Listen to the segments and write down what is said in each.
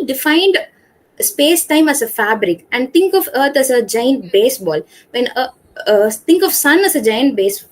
defined space time as a fabric and think of Earth as a giant baseball. When think of Sun as a giant base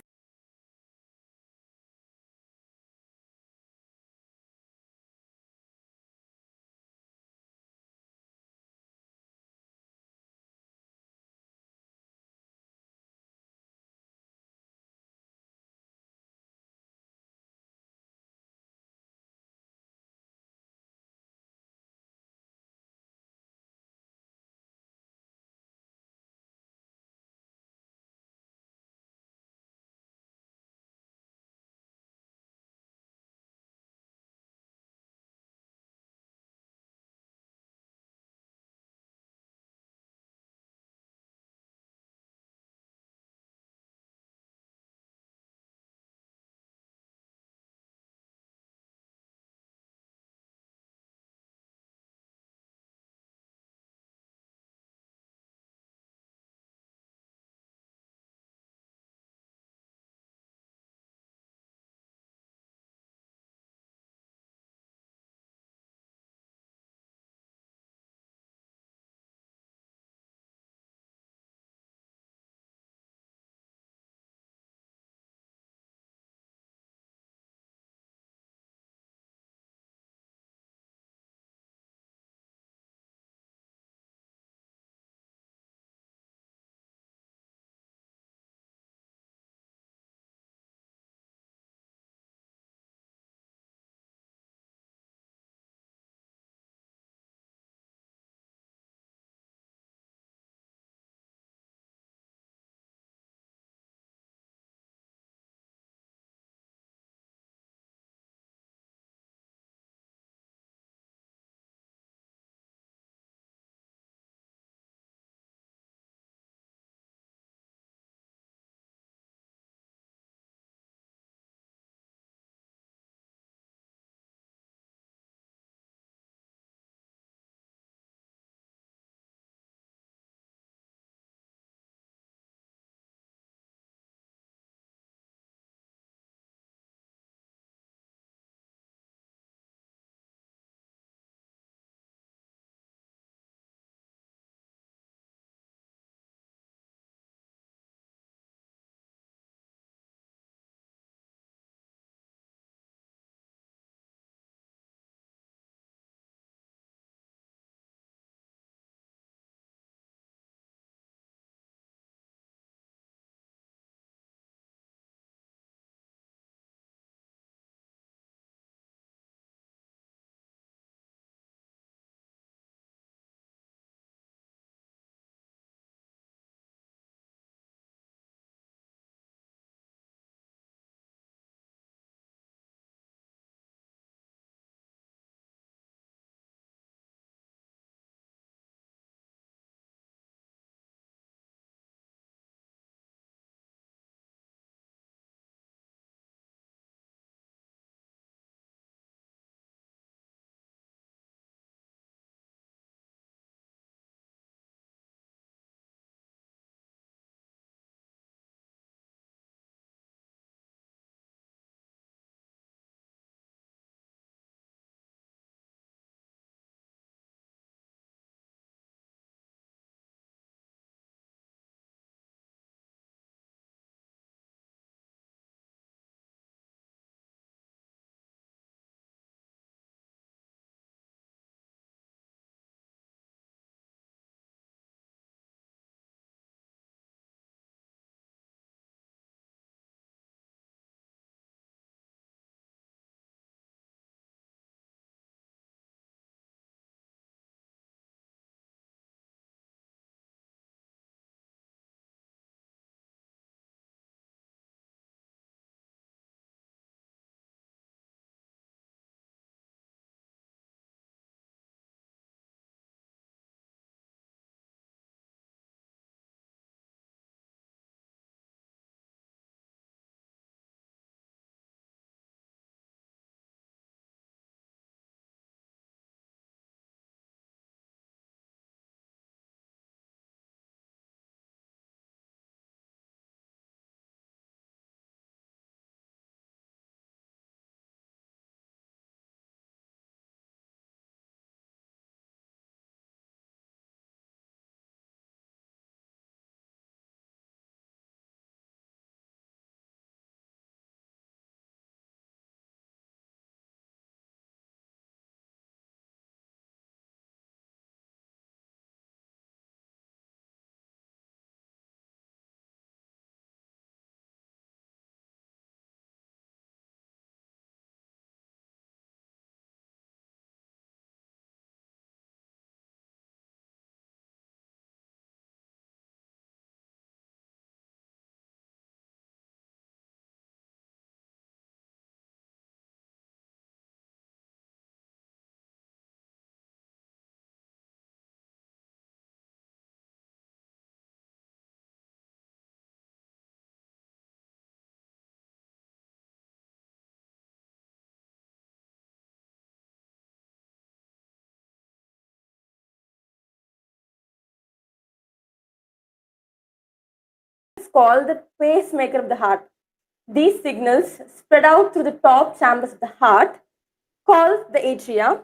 called the pacemaker of the heart. These signals spread out through the top chambers of the heart, called the atria,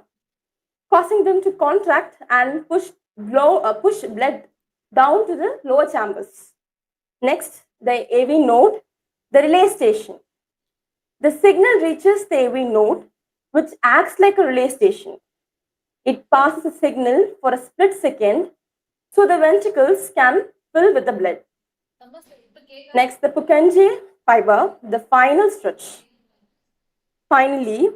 causing them to contract and push blood down to the lower chambers. Next, the AV node, the relay station. The signal reaches the AV node, which acts like a relay station. It passes a signal for a split second so the ventricles can fill with the blood. Next, the Purkinje fiber, the final stretch. Finally,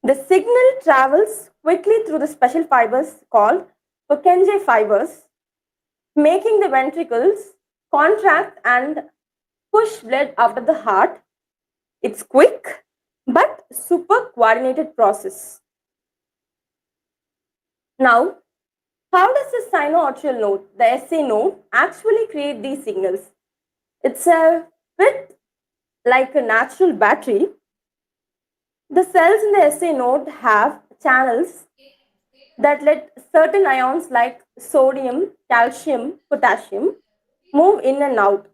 the signal travels quickly through the special fibers called Purkinje fibers, making the ventricles contract and push blood out of the heart. It's quick but super coordinated process. Now, how does the sinoatrial node, the SA node, actually create these signals? It's a bit like a natural battery. The cells in the SA node have channels that let certain ions like sodium, calcium, potassium move in and out.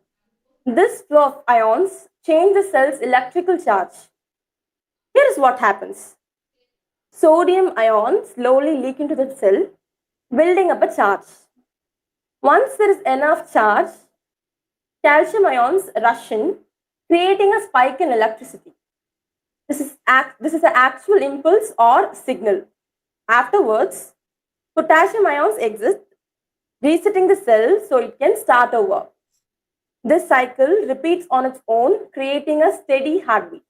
This flow of ions change the cell's electrical charge. Here is what happens. Sodium ions slowly leak into the cell, building up a charge. Once there is enough charge, calcium ions rush in, creating a spike in electricity. This is an actual impulse or signal. Afterwards, potassium ions exit, resetting the cell so it can start over. This cycle repeats on its own, creating a steady heartbeat.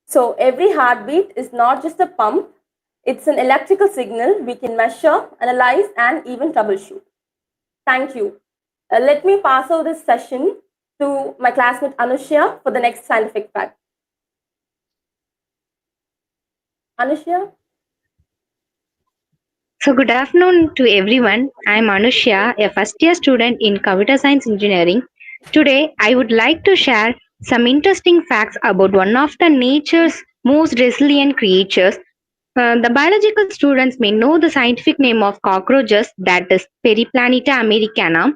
So every heartbeat is not just a pump, it's an electrical signal we can measure, analyze, and even troubleshoot. Thank you. Let me pass over this session to my classmate Anushya for the next scientific fact. Anushya? So, good afternoon to everyone. I am Anushya, a first year student in Computer Science Engineering. Today, I would like to share some interesting facts about one of the nature's most resilient creatures. The biological students may know the scientific name of cockroaches, that is Periplaneta americana.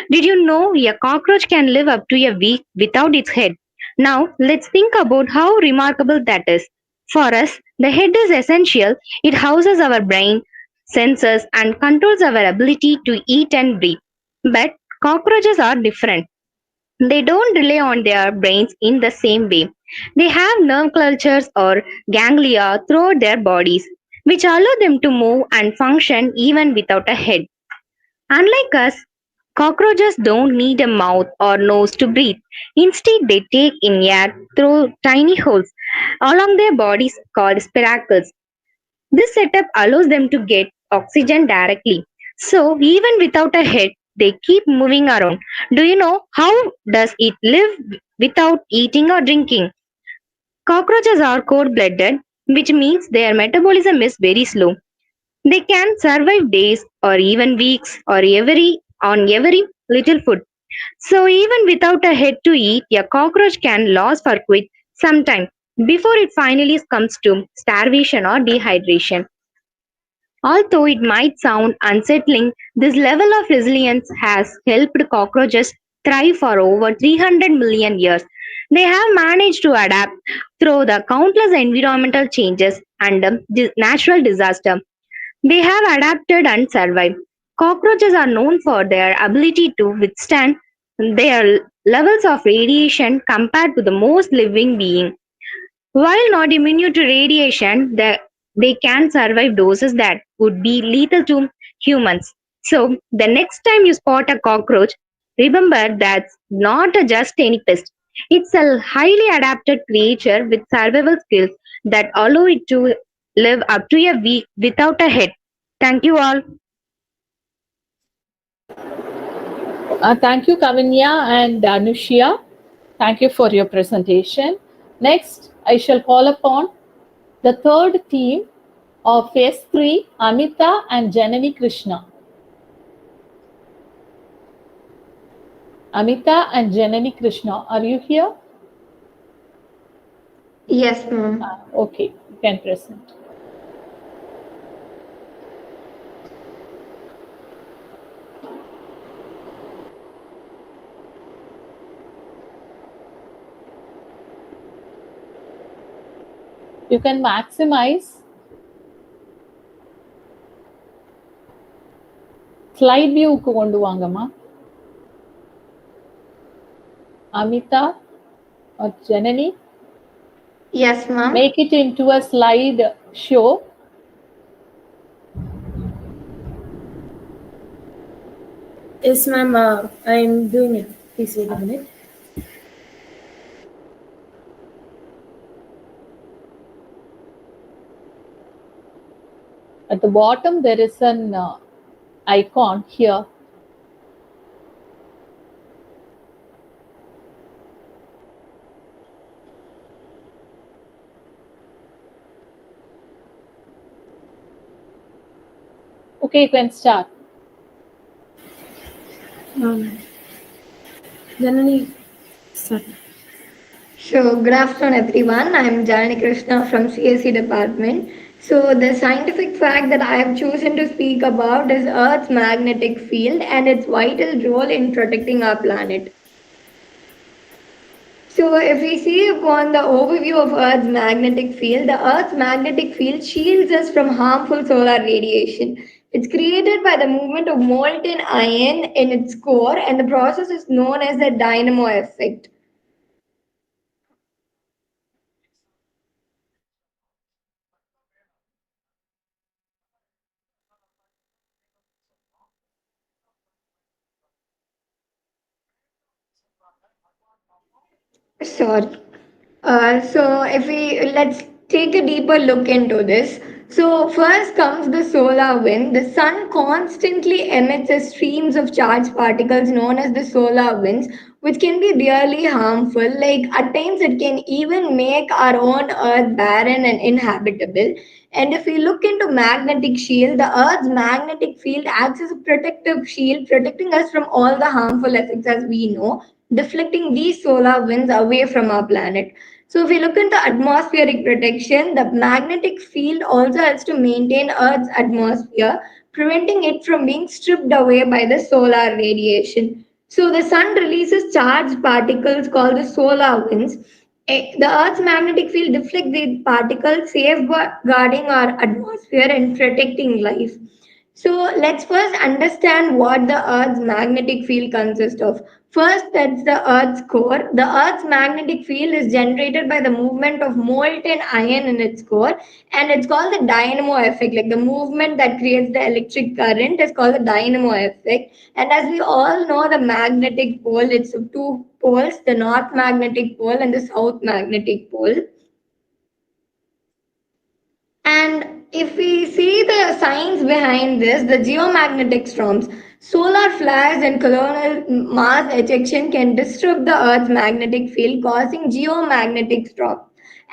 Did you know a cockroach can live up to a week without its head? Now, let's think about how remarkable that is. For us, the head is essential. It houses our brain, senses, and controls our ability to eat and breathe. But cockroaches are different. They don't rely on their brains in the same way. They have nerve cultures or ganglia throughout their bodies, which allow them to move and function even without a head. Unlike us, cockroaches don't need a mouth or nose to breathe. Instead, they take in air through tiny holes along their bodies called spiracles. This setup allows them to get oxygen directly. So, even without a head, they keep moving around. Do you know how does it live without eating or drinking? Cockroaches are cold-blooded, which means their metabolism is very slow. They can survive days or even weeks or every little food. So even without a head to eat, a cockroach can last for quite some time before it finally comes to starvation or dehydration. Although it might sound unsettling, this level of resilience has helped cockroaches thrive for over 300 million years. They have managed to adapt through the countless environmental changes and natural disaster. They have adapted and survived. Cockroaches are known for their ability to withstand their levels of radiation compared to the most living being. While not immune to radiation, they can survive doses that would be lethal to humans. So, the next time you spot a cockroach, remember that's not just any pest. It's a highly adapted creature with survival skills that allow it to live up to a week without a head. Thank you all. Thank you, Kavinya and Anushya. Thank you for your presentation. Next, I shall call upon the third team of Phase 3, Amita and Janani Krishna. Amita and Janani Krishna, are you here? Yes, ma'am. Okay, you can present. You can maximize slide வியூக்கு கொண்டு வாங்கம்மா. Amita or Janani, Yes, ma'am. make it into a slide show. Yes, ma'am. I'm doing it. Please wait a minute. At the bottom, there is an icon here. Okay, you can start. Janani, start. So, good afternoon, everyone. I'm Janani Krishna from CSE department. So, the scientific fact that I have chosen to speak about is Earth's magnetic field and its vital role in protecting our planet. So, if we see upon the overview of Earth's magnetic field, the Earth's magnetic field shields us from harmful solar radiation. It's created by the movement of molten iron in its core, and the process is known as the dynamo effect. Sorry. So if we let's take a deeper look into this. So first comes the solar wind. The sun constantly emits a streams of charged particles known as the solar winds, which can be really harmful. Like at times it can even make our own earth barren and inhabitable. And if we look into magnetic shield, the earth's magnetic field acts as a protective shield, protecting us from all the harmful effects as we know, deflecting these solar winds away from our planet. So, if we look into atmospheric protection, the magnetic field also helps to maintain Earth's atmosphere, preventing it from being stripped away by the solar radiation. So, the sun releases charged particles called the solar winds. The Earth's magnetic field deflects these particles, safeguarding our atmosphere and protecting life. So let's first understand what the Earth's magnetic field consists of. First, that's the Earth's core. The Earth's magnetic field is generated by the movement of molten iron in its core, and it's called the dynamo effect. Like the movement that creates the electric current is called the dynamo effect. And as we all know, the magnetic pole, it's two poles, the north magnetic pole and the south magnetic pole. And if we see the science behind this, the geomagnetic storms, solar flares and coronal mass ejection can disrupt the Earth's magnetic field, causing geomagnetic storms.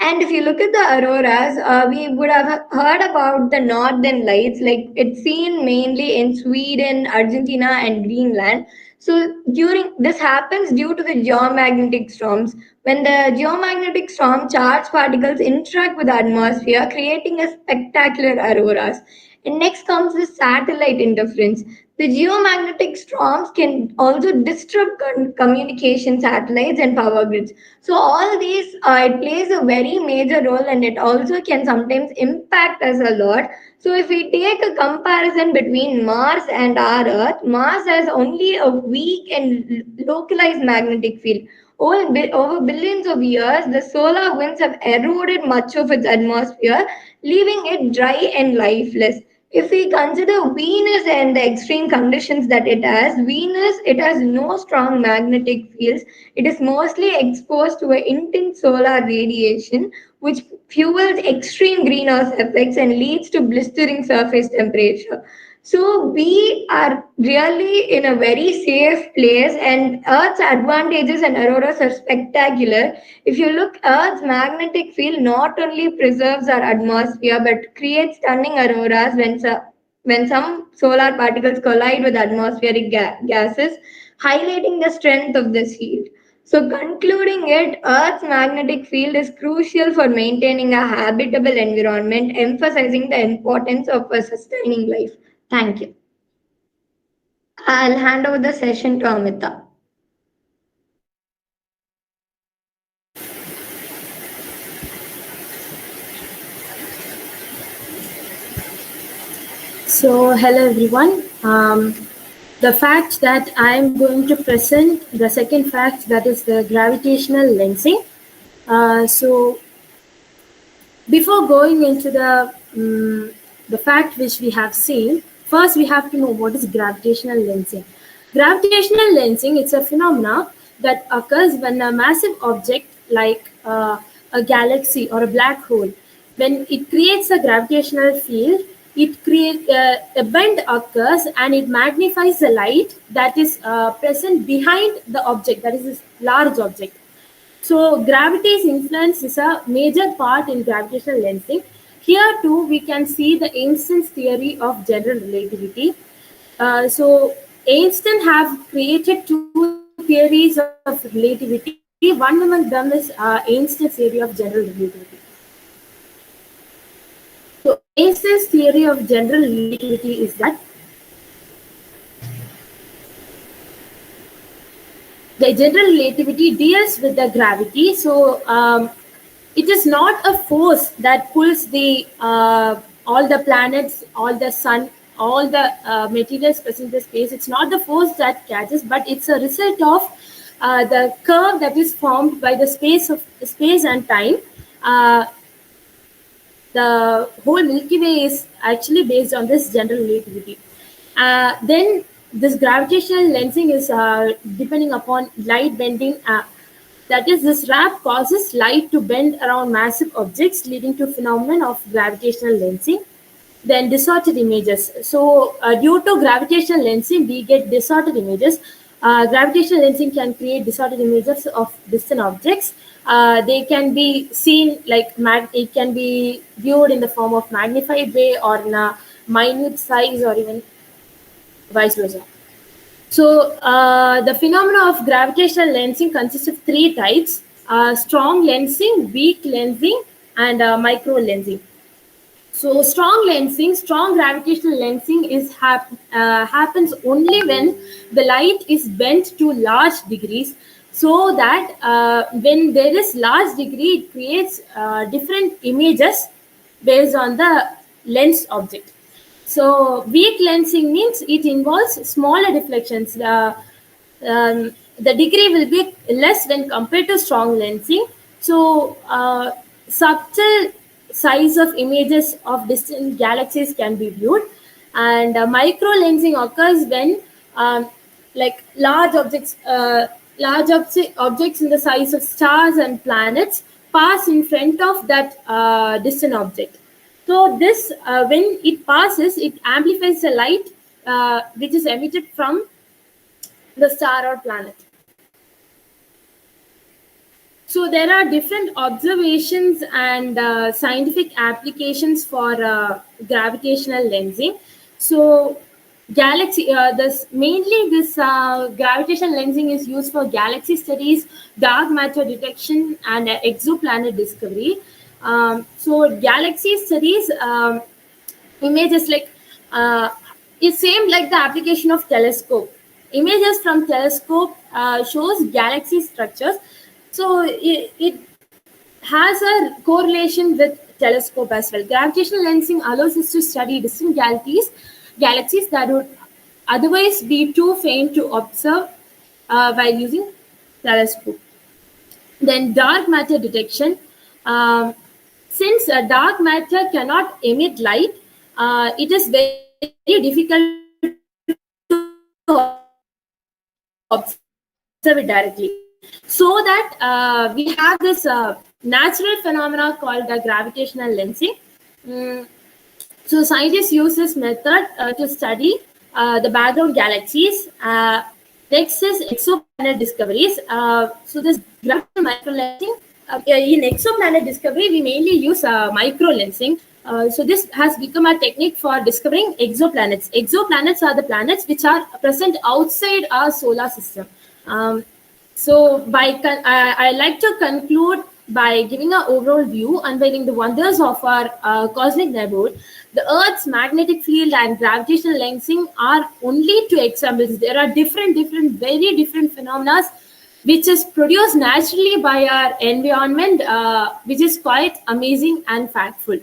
And if you look at the auroras, we would have heard about the northern lights, like it's seen mainly in Sweden, Argentina, and Greenland. So during this happens due to the geomagnetic storms. When the geomagnetic storm charged particles interact with the atmosphere, creating a spectacular auroras. And next comes the satellite interference. The geomagnetic storms can also disrupt communication satellites and power grids. So all these, it plays a very major role, and it also can sometimes impact us a lot. So if we take a comparison between Mars and our Earth, Mars has only a weak and localized magnetic field. Over billions of years, the solar winds have eroded much of its atmosphere, leaving it dry and lifeless. If we consider Venus and the extreme conditions that it has, Venus, it has no strong magnetic fields. It is mostly exposed to an intense solar radiation, which fuels extreme greenhouse effects and leads to blistering surface temperature. So we are really in a very safe place, and Earth's advantages and auroras are spectacular. If you look, Earth's magnetic field not only preserves our atmosphere but creates stunning auroras when some solar particles collide with atmospheric gases, highlighting the strength of this field. So, concluding it, Earth's magnetic field is crucial for maintaining a habitable environment, emphasizing the importance of a sustaining life. Thank you. I'll hand over the session to Amita. So, hello everyone. The fact that I'm going to present the second fact, that is the gravitational lensing. So, before going into the fact which we have seen, first we have to know what is gravitational lensing. Gravitational lensing, it's a phenomena that occurs when a massive object like a galaxy or a black hole, when it creates a gravitational field, it creates a bend occurs and it magnifies the light that is present behind the object, that is this large object. So gravity's influence is a major part in gravitational lensing. Here too, we can see the Einstein's theory of general relativity. So Einstein have created two theories of relativity. One among them is Einstein's theory of general relativity. So Einstein's theory of general relativity is that the general relativity deals with the gravity. So it is not a force that pulls the all the planets, all the sun, all the materials present in the space. It's not the force that catches, but it's a result of the curve that is formed by the space and time. Uh, the whole Milky Way is actually based on this general relativity. Then this gravitational lensing is depending upon light bending. That is, this wrap causes light to bend around massive objects, leading to phenomenon of gravitational lensing. Then distorted images. So due to gravitational lensing, we get distorted images. Gravitational lensing can create distorted images of distant objects. They can be seen like it can be viewed in the form of magnified way or in a minute size or even vice versa. So the phenomena of gravitational lensing consists of three types: strong lensing, weak lensing, and micro lensing. So strong gravitational lensing happens only when the light is bent to large degrees, so that when there is large degree, it creates different images based on the lens object. So weak lensing means it involves smaller deflections. The degree will be less when compared to strong lensing. So subtle size of images of distant galaxies can be viewed, and micro lensing occurs when like objects in the size of stars and planets pass in front of that distant object. So this, when it passes, it amplifies the light which is emitted from the star or planet. So there are different observations and scientific applications for gravitational lensing. So this gravitational lensing is used for galaxy studies, dark matter detection, and exoplanet discovery. So galaxy studies, images like is same like the application of telescope. Images from telescope shows galaxy structures. So it has a correlation with telescope as well. Gravitational lensing allows us to study distant galaxies that would otherwise be too faint to observe while using telescope. Then dark matter detection. Since dark matter cannot emit light, it is very difficult to observe it directly. So that we have this natural phenomena called the gravitational lensing. So scientists use this method to study the background galaxies. Next is exoplanet discoveries. So this gravitational microlensing. In exoplanet discovery, we mainly use microlensing. So this has become a technique for discovering exoplanets. Exoplanets are the planets which are present outside our solar system. So, I like to conclude by giving an overall view, unveiling the wonders of our cosmic neighborhood. The Earth's magnetic field and gravitational lensing are only two examples. There are very different phenomena which is produced naturally by our environment, which is quite amazing and factful.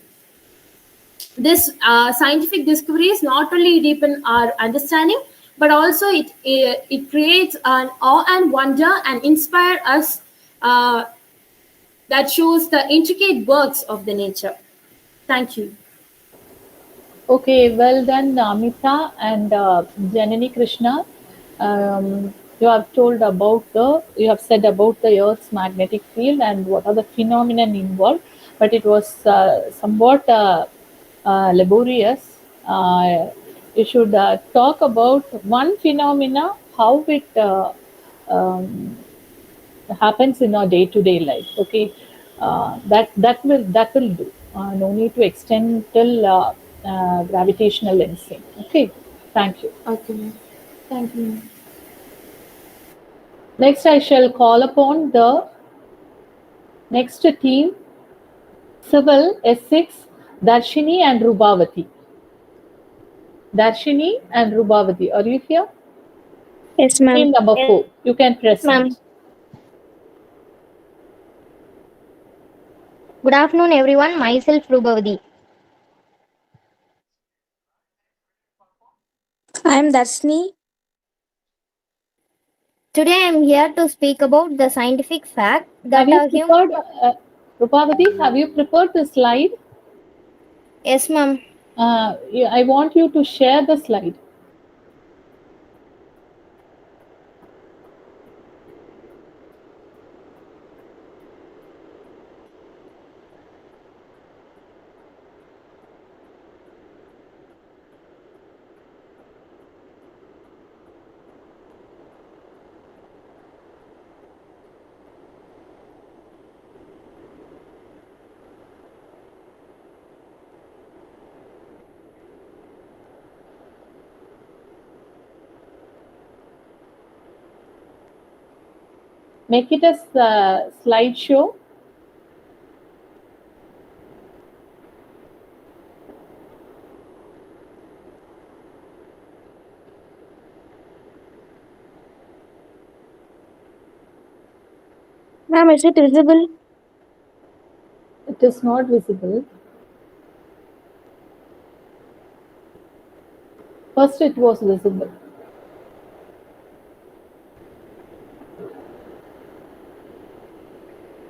This scientific discoveries not only deepen our understanding, but also it creates an awe and wonder and inspire us, uh, that shows the intricate works of the nature. Thank you. Okay, well done, Amita and Janani Krishna. You have said about the Earth's magnetic field and what are the phenomena involved, but it was somewhat laborious. You should talk about one phenomena, how it um, happens in our day-to-day life. Okay, that will do. No need to extend till gravitational lensing. Okay, thank you. Okay, ma'am. Thank you, ma'am. Next, I shall call upon the next team, Civil S6, Darshini and Rubavati. Darshini and Rubavati, are you here? Yes, ma'am. Team number 4, you can Ma'am. present. Good afternoon, everyone. Myself, Rubavadi. I am Darshini. Today, I am here to speak about the scientific fact Have that you a human. prepared, Rubavati, have you prepared the slide? Yes, ma'am. Yeah, I want you to share the slide. Make it a slideshow. Ma'am, is it visible? It is not visible. First, it was visible.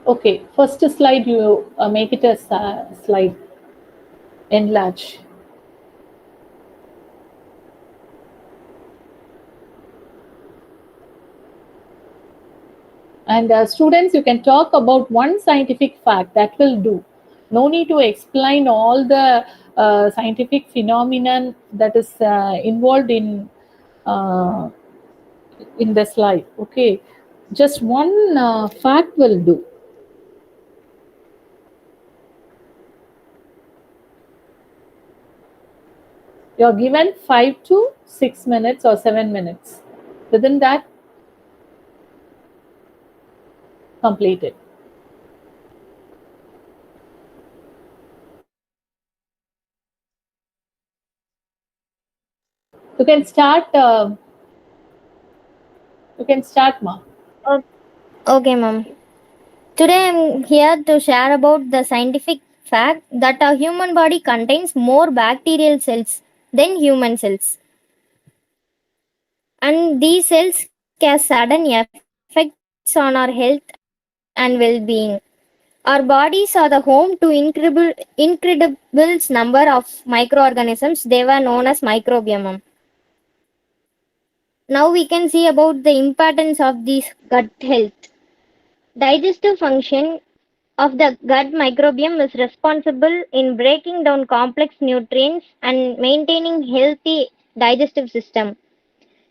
Okay, first slide you make it a slide, enlarge. And students, you can talk about one scientific fact, that will do. No need to explain all the scientific phenomenon that is involved uh, in the slide. Okay, just one fact will do. You're given 5 to 6 minutes or 7 minutes. Within that, complete it. You can start. You can start, Ma. Okay, ma'am. Today, I am here to share about the scientific fact that a human body contains more bacterial cells than human cells. And these cells cause sudden effects on our health and well being. Our bodies are the home to incredible number of microorganisms. They were known as microbiome. Now we can see about the importance of this gut health. Digestive function of the gut microbiome is responsible in breaking down complex nutrients and maintaining healthy digestive system.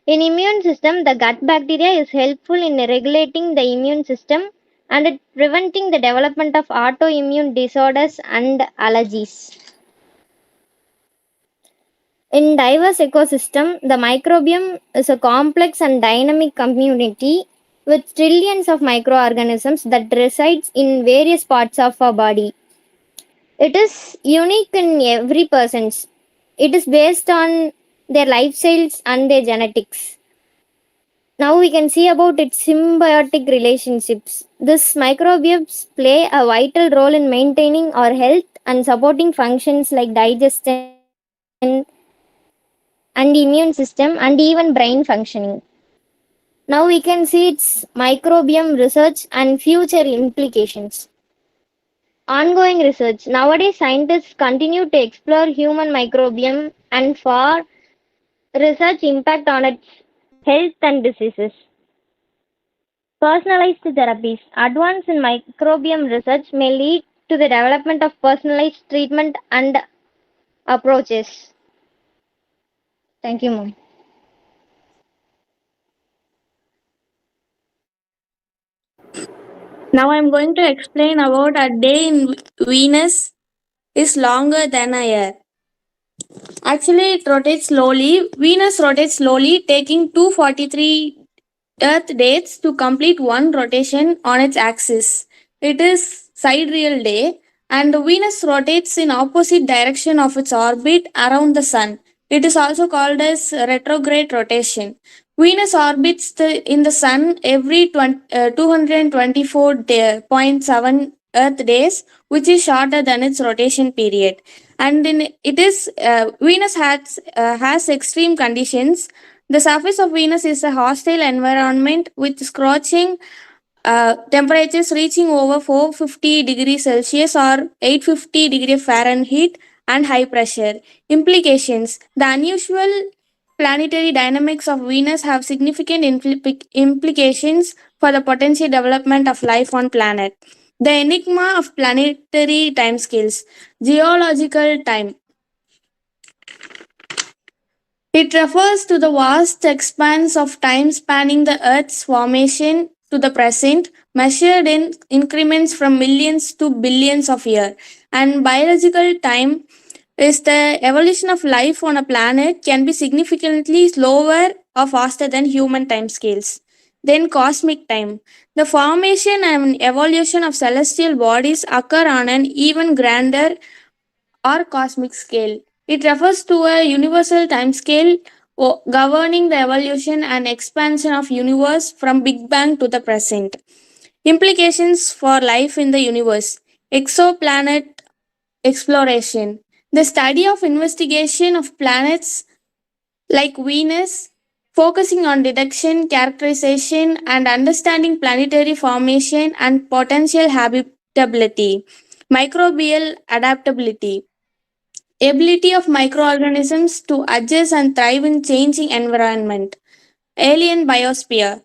In immune system, the gut bacteria is helpful in regulating the immune system and it preventing the development of autoimmune disorders and allergies. In diverse ecosystem, the microbiome is a complex and dynamic community with trillions of microorganisms that resides in various parts of our body. It is unique in every person's. It is based on their lifestyles and their genetics. Now we can see about its symbiotic relationships. These microbes play a vital role in maintaining our health and supporting functions like digestion and immune system and even brain functioning. Now we can see its microbiome research and future implications. Ongoing research. Nowadays, scientists continue to explore human microbiome and for research impact on its health and diseases. Personalized therapies. Advance in microbiome research may lead to the development of personalized treatment and approaches. Thank you, ma'am. Now I'm going to explain about a day in Venus is longer than a year. Actually, it rotates slowly. Venus rotates slowly, taking 243 Earth dates to complete one rotation on its axis. It is sidereal day, and Venus rotates in opposite direction of its orbit around the Sun. It is also called as retrograde rotation. Venus orbits in the Sun every 224.7 Earth days, which is shorter than its rotation period. And Venus has extreme conditions. The surface of Venus is a hostile environment with scorching temperatures reaching over 450 degrees Celsius or 850 degrees Fahrenheit and high pressure. Implications. The unusual planetary dynamics of Venus have significant implications for the potential development of life on planet. The enigma of planetary timescales. Geological time. It refers to the vast expanse of time spanning the Earth's formation to the present, measured in increments from millions to billions of years. And biological time is the evolution of life on a planet can be significantly slower or faster than human timescales. Then cosmic time. The formation and evolution of celestial bodies occur on an even grander or cosmic scale. It refers to a universal timescale governing the evolution and expansion of universe from Big Bang to the present. Implications for life in the universe. Exoplanet exploration. The study of investigation of planets like Venus, focusing on detection, characterization, and understanding planetary formation and potential habitability. Microbial adaptability ability of microorganisms to adjust and thrive in changing environment. Alien biosphere.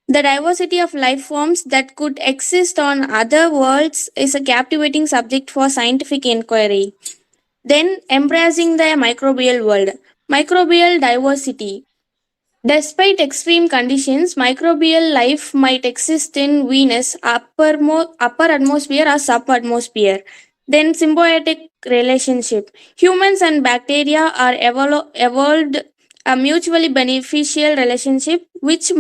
The diversity of life forms that could exist on other worlds is a captivating subject for scientific inquiry. Then embracing the microbial world. Microbial diversity. Despite extreme conditions, microbial life might exist in Venus' upper atmosphere or sub-atmosphere. Then symbiotic relationship. Humans and bacteria are evolved a mutually beneficial relationship with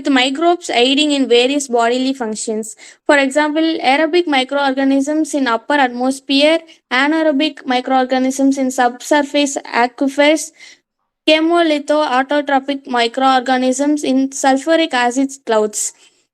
microbes aiding in various bodily functions. For example, aerobic microorganisms in upper atmosphere, anaerobic microorganisms in subsurface aquifers, chemolithoautotropic microorganisms in sulfuric acid clouds.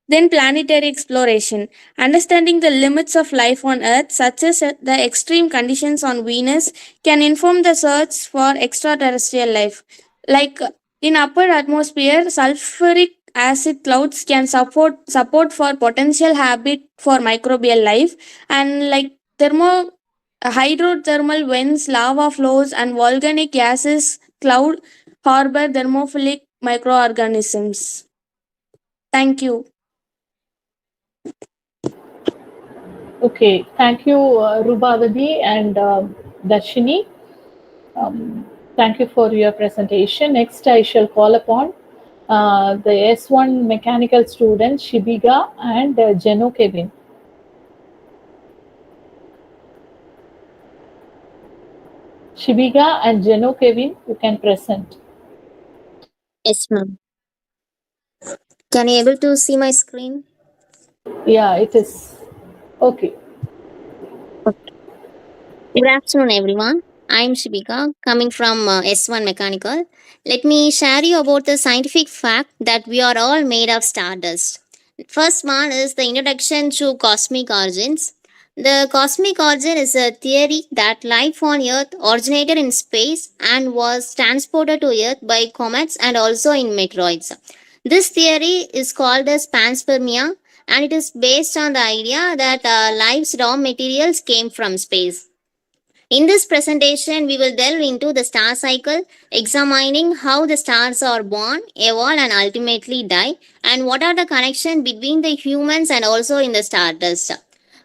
Then planetary exploration. Understanding the limits of life on Earth, such as the extreme conditions on Venus, can inform the search for extraterrestrial life. Like in upper atmosphere, sulfuric acid clouds can support for potential habit for microbial life, and like hydrothermal vents, lava flows, and volcanic gases cloud harbor thermophilic microorganisms. Thank you. Okay, thank you, Rubavadi and Darshini. Um, Thank you for your presentation. Next, I shall call upon the S1 mechanical student Shibiga and Jeno Kevin. Shibiga and Jeno Kevin, you can present. Yes, ma'am. Can you able to see my screen? Yeah, it is. Okay. Good afternoon, everyone. I'm Shibika, coming from S1 Mechanical. Let me share you about the scientific fact that we are all made of stardust. First one is the introduction to cosmic origins. The cosmic origin is a theory that life on Earth originated in space and was transported to Earth by comets and also in meteoroids. This theory is called as panspermia, and it is based on the idea that life's raw materials came from space. In this presentation, we will delve into the star cycle, examining how the stars are born, evolve, and ultimately die, and what are the connections between the humans and also in the stardust.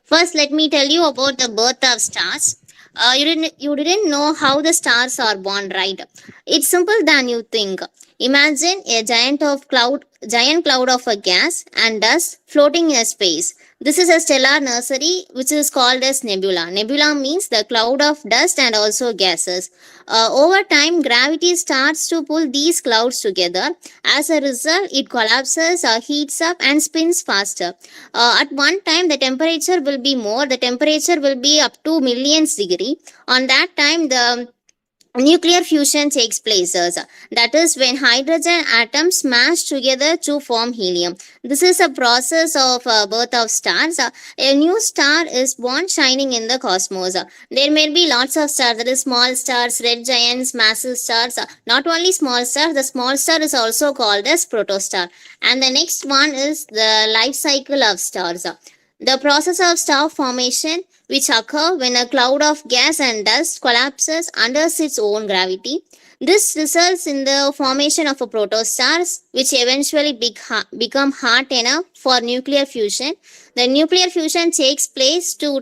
First, let me tell you about the birth of stars. You didn't know how the stars are born, right? It's simple than you think. Imagine a giant cloud of a gas and dust floating in a space. This is a stellar nursery which is called as nebula. Nebula means the cloud of dust and also gases. Over time, gravity starts to pull these clouds together. As a result, it collapses, heats up, and spins faster. At one time, the temperature will be more. The temperature will be up to millions degree. On that time, the nuclear fusion takes place. That is when hydrogen atoms smash together to form helium. This is a process of birth of stars. A new star is born shining in the cosmos. There may be lots of stars, that is small stars, red giants, massive stars. Not only small stars, the small star is also called as protostar. And the next one is the life cycle of stars. The process of star formation, which occur when a cloud of gas and dust collapses under its own gravity. This results in the formation of a protostars, which eventually become hot enough for nuclear fusion. The nuclear fusion takes place to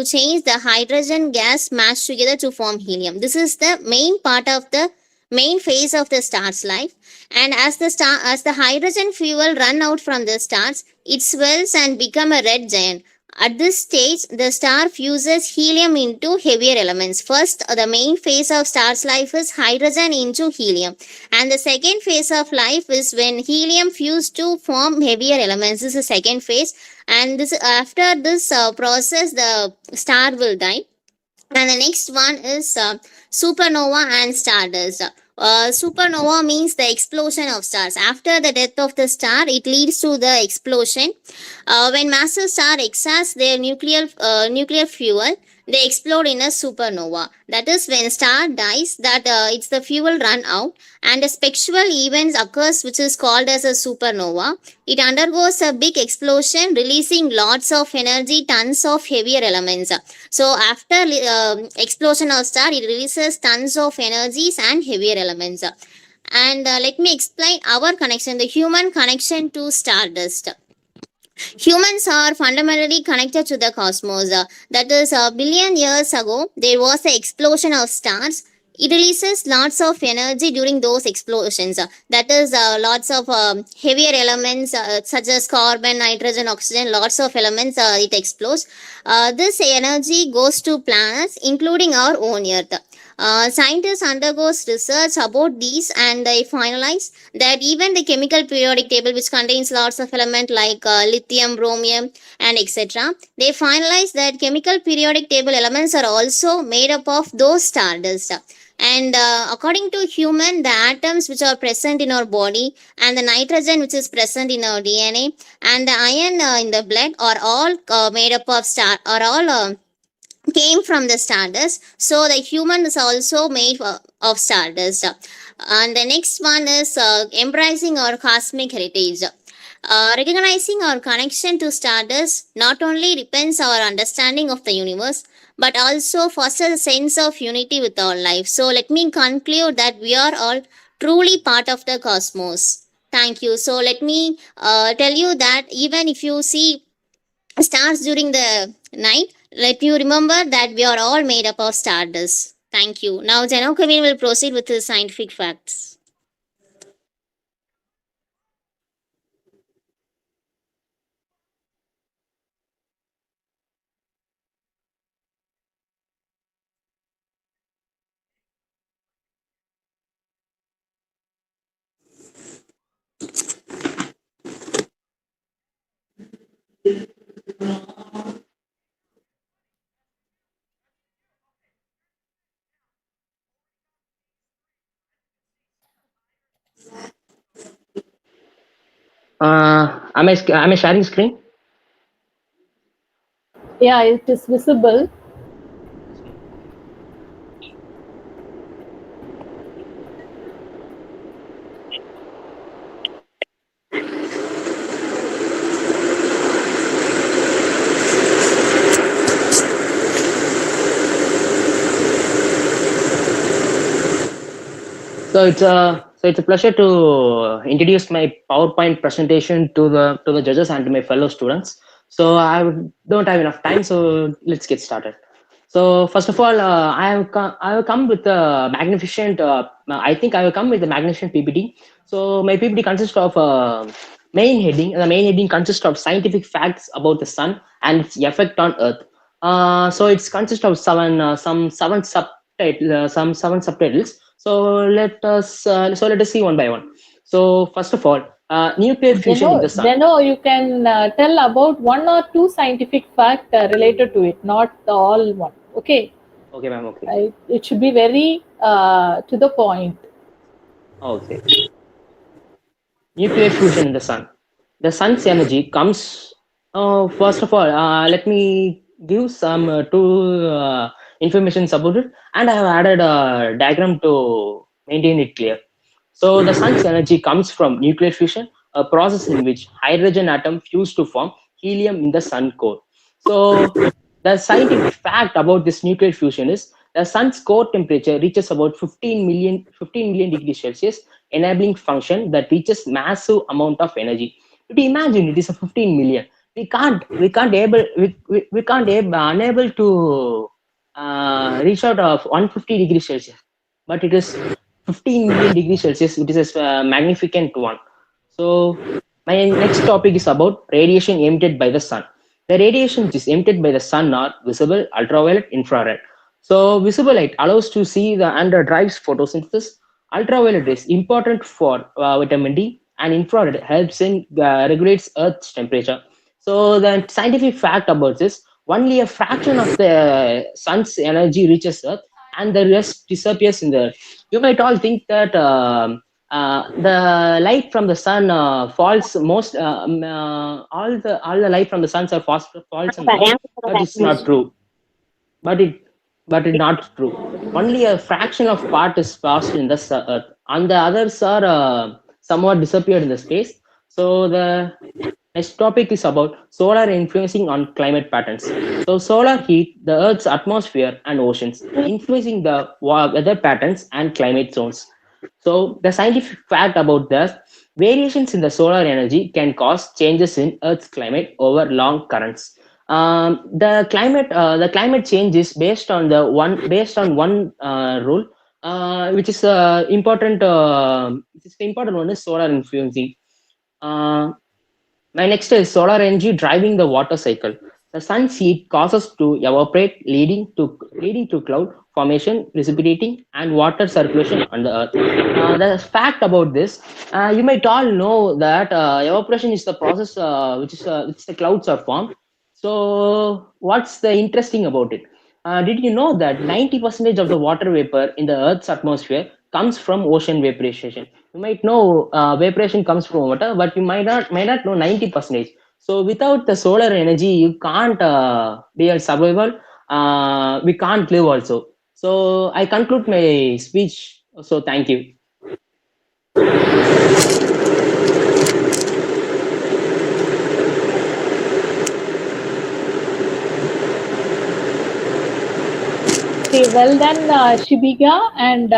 change the hydrogen gas mashed together to form helium. This is the main part of the main phase of the star's life. And as the hydrogen fuel run out from the stars, it swells and become a red giant. At this stage, the star fuses helium into heavier elements. First, the main phase of star's life is hydrogen into helium, and the second phase of life is when helium fused to form heavier elements. This is the second phase, and this after this process, the star will die. And the next one is supernova and stardust. Supernova means the explosion of stars. After the death of the star, it leads to the explosion. When massive stars exhaust their nuclear fuel, they explode in a supernova. That is when star dies. That it's the fuel run out, and a spectral event occurs, which is called as a supernova. It undergoes a big explosion, releasing lots of energy, tons of heavier elements. So after explosion of star, it releases tons of energies and heavier elements. And let me explain our connection, the human connection to stardust. Humans are fundamentally connected to the cosmos. That is, a billion years ago, there was an explosion of stars. It releases lots of energy during those explosions. That is, lots of heavier elements such as carbon, nitrogen, oxygen, lots of elements it explodes. This energy goes to planets, including our own Earth. Scientists undergoes research about these, and they finalize that even the chemical periodic table, which contains lots of elements like lithium, bromine, and etc., they finalize that chemical periodic table elements are also made up of those stardust. And according to human, the atoms which are present in our body, and the nitrogen which is present in our DNA, and the iron in the blood are all made up of are all came from the stardust. So the human is also made of stardust. And the next one is embracing our cosmic heritage. Recognizing our connection to stardust not only depends our understanding of the universe, but also fosters a sense of unity with our life. So let me conclude that we are all truly part of the cosmos. Thank you. So let me tell you that even if you see stars during the night, let you remember that we are all made up of stardust. Thank you. Now, Jano Kevin will proceed with the scientific facts. Am I sharing screen? Yeah, it is visible. So it's a pleasure to introduce my PowerPoint presentation to the judges and to my fellow students. So don't have enough time, so let's get started. So first of all, I have come with a magnificent. I think I have come with a magnificent PPT. So my PPT consists of main heading. The main heading consists of scientific facts about the sun and its effect on Earth. So it's consists of some seven subtitles. So let us see one by one. So first of all, nuclear fusion in the sun. Geno, you can tell about one or two scientific fact related to it, not all one. Okay, Okay, ma'am. Okay. it should be very to the point. Okay. Nuclear fusion in the sun. The sun's energy comes. First of all, let me give some two informations about it, and I have added a diagram to maintain it clear. So the sun's energy comes from nuclear fusion, a process in which hydrogen atom fuse to form helium in the sun core. So the scientific fact about this nuclear fusion is the sun's core temperature reaches about 15 million degrees Celsius, enabling function that reaches massive amount of energy. If you imagine it is a 15 million, we can't able unable to reach out of 150 degrees Celsius, but it is 15 million degrees Celsius, which is a magnificent one. So my next topic is about radiation emitted by the sun. The radiation which is emitted by the sun are visible, ultraviolet, infrared. So visible light allows to see the and drives photosynthesis. Ultraviolet is important for vitamin D, and infrared helps in regulates Earth's temperature. So the scientific fact about this: only a fraction of the sun's energy reaches Earth, and the rest disappears in the. You might all think that the light from the sun falls most all the light from the sun falls on the Earth, but it's not true. But it but it not true. Only a fraction of part is passed in the Earth, and the others are somewhat disappeared in the space. So the next topic is about solar influencing on climate patterns. So solar heat the Earth's atmosphere and oceans, influencing the weather patterns and climate zones. So the scientific fact about this: variations in the solar energy can cause changes in Earth's climate over long currents. The climate change is based on one rule, which is important. Which is the important one is solar influencing. Uh, my next is solar energy driving the water cycle. The sun's heat causes to evaporate, leading to cloud formation, precipitating, and water circulation on the earth. The fact about this, you might all know that evaporation is the process which the clouds are formed. So, what's the interesting about it? Did you know that 90% of the water vapor in the Earth's atmosphere comes from ocean vaporization? You might know vaporization comes from water, but you might not know 90%. So without the solar energy, you can't be a survival. We can't live also. So I conclude my speech. So thank you. Okay, well done, Shibiga and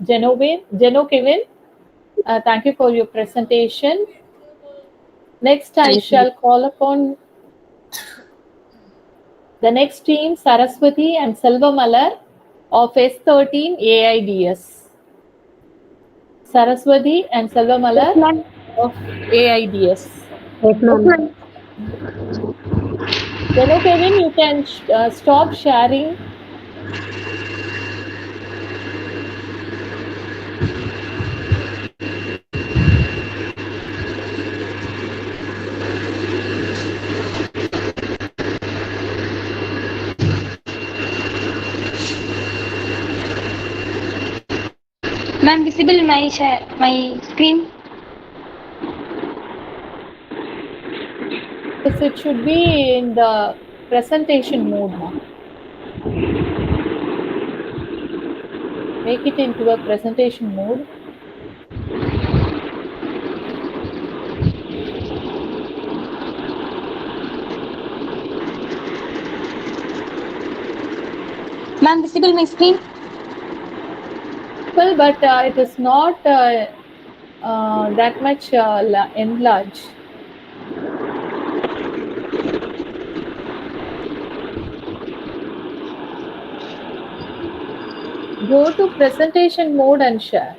Geno Kevin. Thank you for your presentation. Next, I Thank you. shall call upon the next team, Saraswati and Selvamalar of S13 AIDS. Saraswati and Selvamalar of AIDS. Yes, ma'am. Geno Kevin, you can stop sharing. visible my screen? Yes, it should be in the presentation mode now. Make it into a presentation mode. Ma'am, visible my screen? Well, but it is not that much enlarged. Go to presentation mode and share.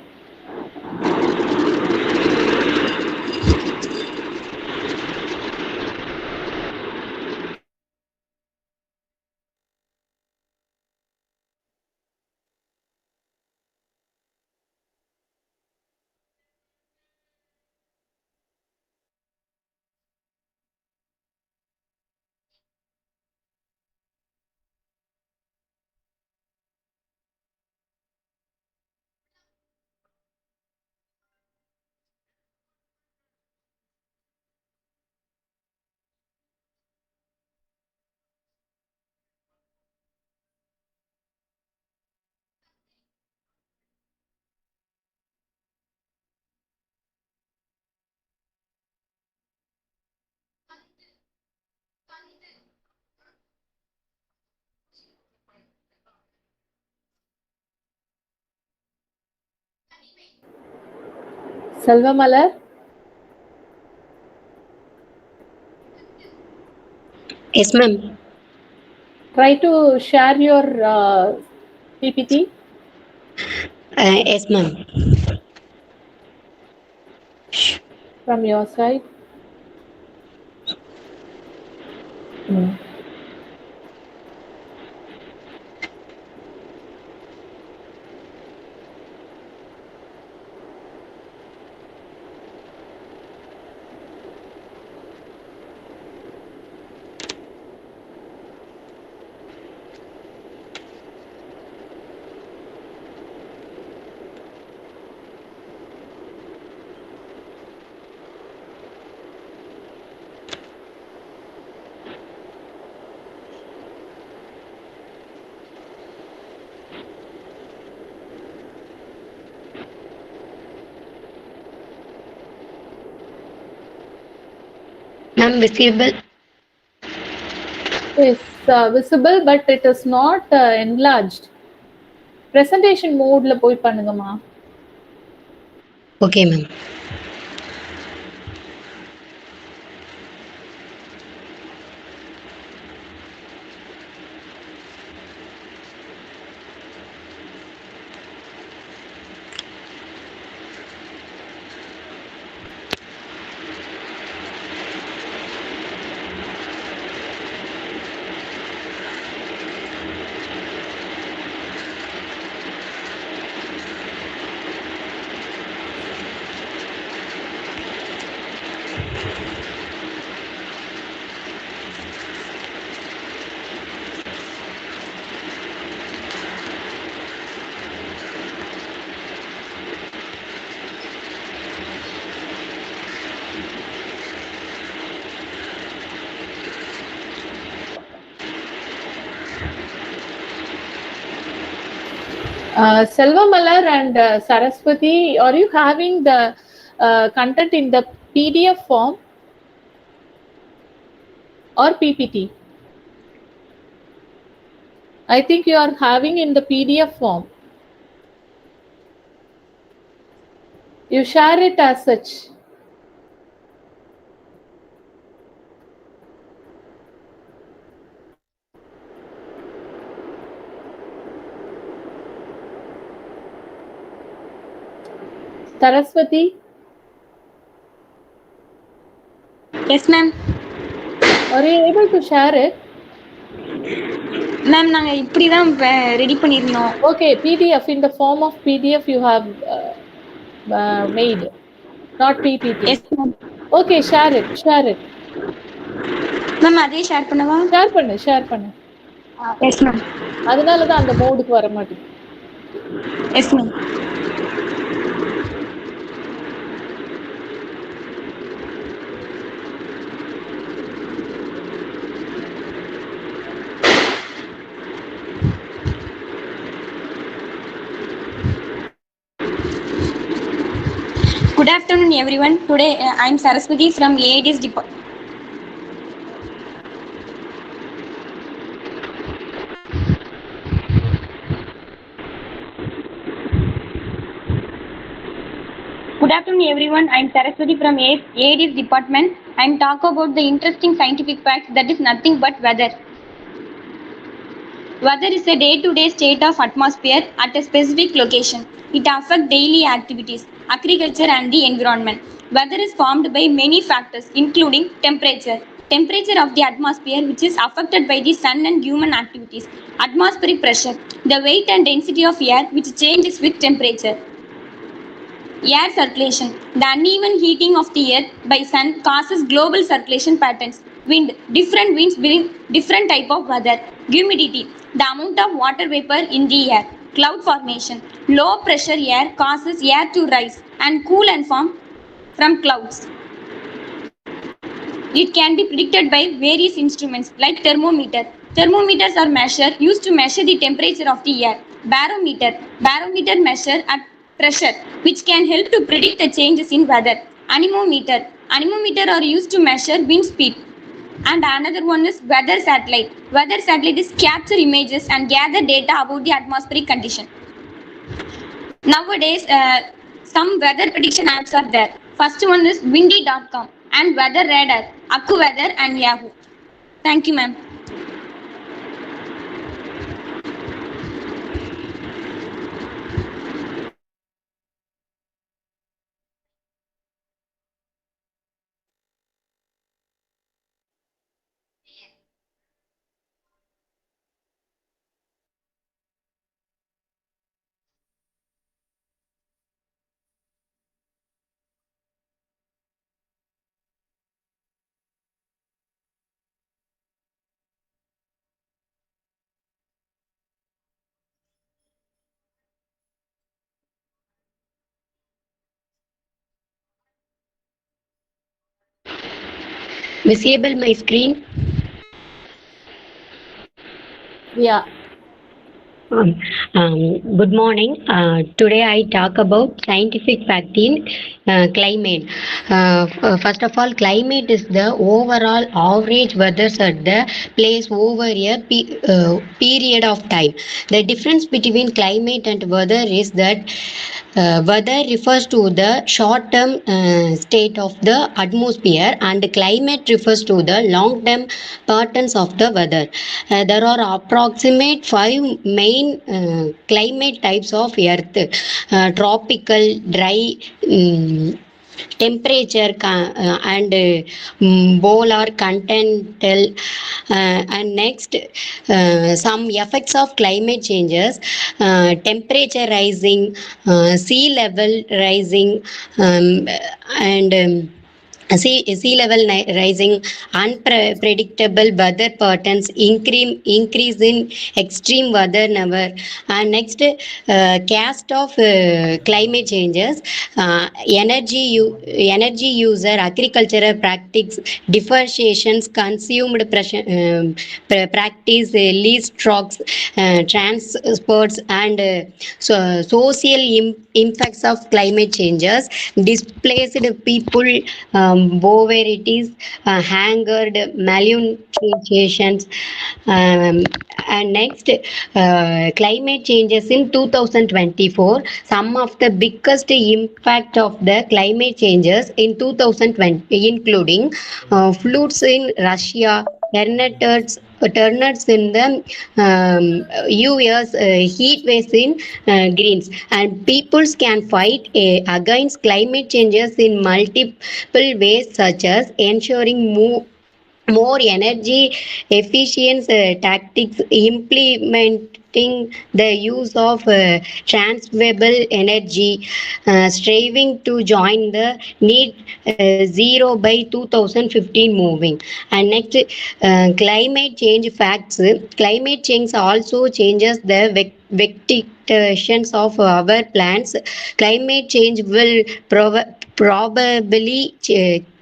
Selvamalar, Yes, ma'am. try to share your PPT. Yes, ma'am. From your side. Ma'am, visible. Is visible, but it is not enlarged. Presentation mode la போய் பண்ணுங்கம்மா. Okay, ma'am. Selvamalar and Saraswati, are you having the content in the PDF form or PPT? I think you are having in the PDF form. You share it as such. Saraswati? Yes, ma'am. Are you able to share it? Ma'am, நாங்க இப்படி தான் ready பண்ணிருந்தோம். Okay, PDF, in the form of PDF you have made, not PPT. Yes, ma'am. Okay, share it. Ma'am அதே share பண்ணவா? Share பண்ணு. Yes ma'am. அதனால தான் அந்த மோடுக்கு வர மாட்டேங்குது. Yes ma'am. afternoon, everyone. Today I'm Saraswati from AID's department. Good afternoon, everyone. I'm Saraswati from AID's department. I'm talk about the interesting scientific facts that is nothing but weather. Weather is a day-to-day state of atmosphere at a specific location. It affects daily activities, agriculture and the environment. Weather is formed by many factors including temperature. Temperature of the atmosphere which is affected by the sun and human activities. Atmospheric pressure. The weight and density of air which changes with temperature. Air circulation. The uneven heating of the earth by sun causes global circulation patterns. Wind. Different winds bring different type of weather. Humidity. The amount of water vapor in the air. Cloud formation. Low pressure air causes air to rise and cool and form from clouds. It can be predicted by various instruments like thermometer. Thermometers are measures used to measure the temperature of the air. Barometer. Barometer measure at pressure which can help to predict the changes in weather. Anemometer. Anemometer are used to measure wind speed. And another one is weather satellite. Weather satellite is capture images and gather data about the atmospheric condition. Nowadays, some weather prediction apps are there. First one is windy.com and weather radar, AccuWeather and Yahoo. Thank you, ma'am. Visible my screen? Yeah. Um, Good morning. Today I talk about scientific fact in climate. First of all, climate is the overall average weather at the place over a period of time. The difference between climate and weather is that weather refers to the short-term state of the atmosphere, and climate refers to the long-term patterns of the weather. There are approximate five main climate types of Earth: tropical, dry, temperature, and polar, continental. And next, some effects of climate changes: temperature rising, sea level rising, and sea level rising, unpredictable weather patterns, increase in extreme weather never. And next, cast of climate changes: energy user, agricultural practice, deforestations, consumed practice, lease trucks, transports, and social impacts of climate changes: displaced people, poverty, hungered, malnutrition. And next, climate changes in 2024. Some of the biggest impact of the climate changes in 2020 including floods in Russia, tornadoes in the US, heat waves in Greens. And peoples can fight against climate changes in multiple ways, such as ensuring more energy efficient tactics, implementing the use of transferable energy, striving to join the need zero by 2015 moving. And next, climate change facts. Climate change also changes the vegetations of our plants. Climate change will probably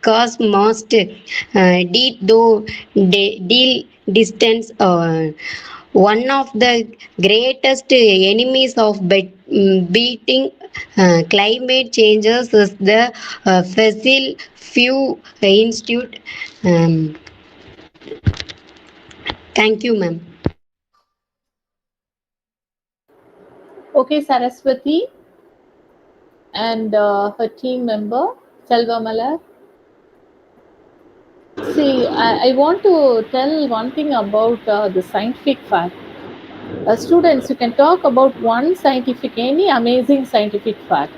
cause most deep though deal distance. One of the greatest enemies of beating climate changes is the fossil fuel institute. Um, Thank you, ma'am. Okay, Saraswati and her team member, Selva Malar. See, I want to tell one thing about the scientific fact. Students, you can talk about one scientific, any amazing scientific fact.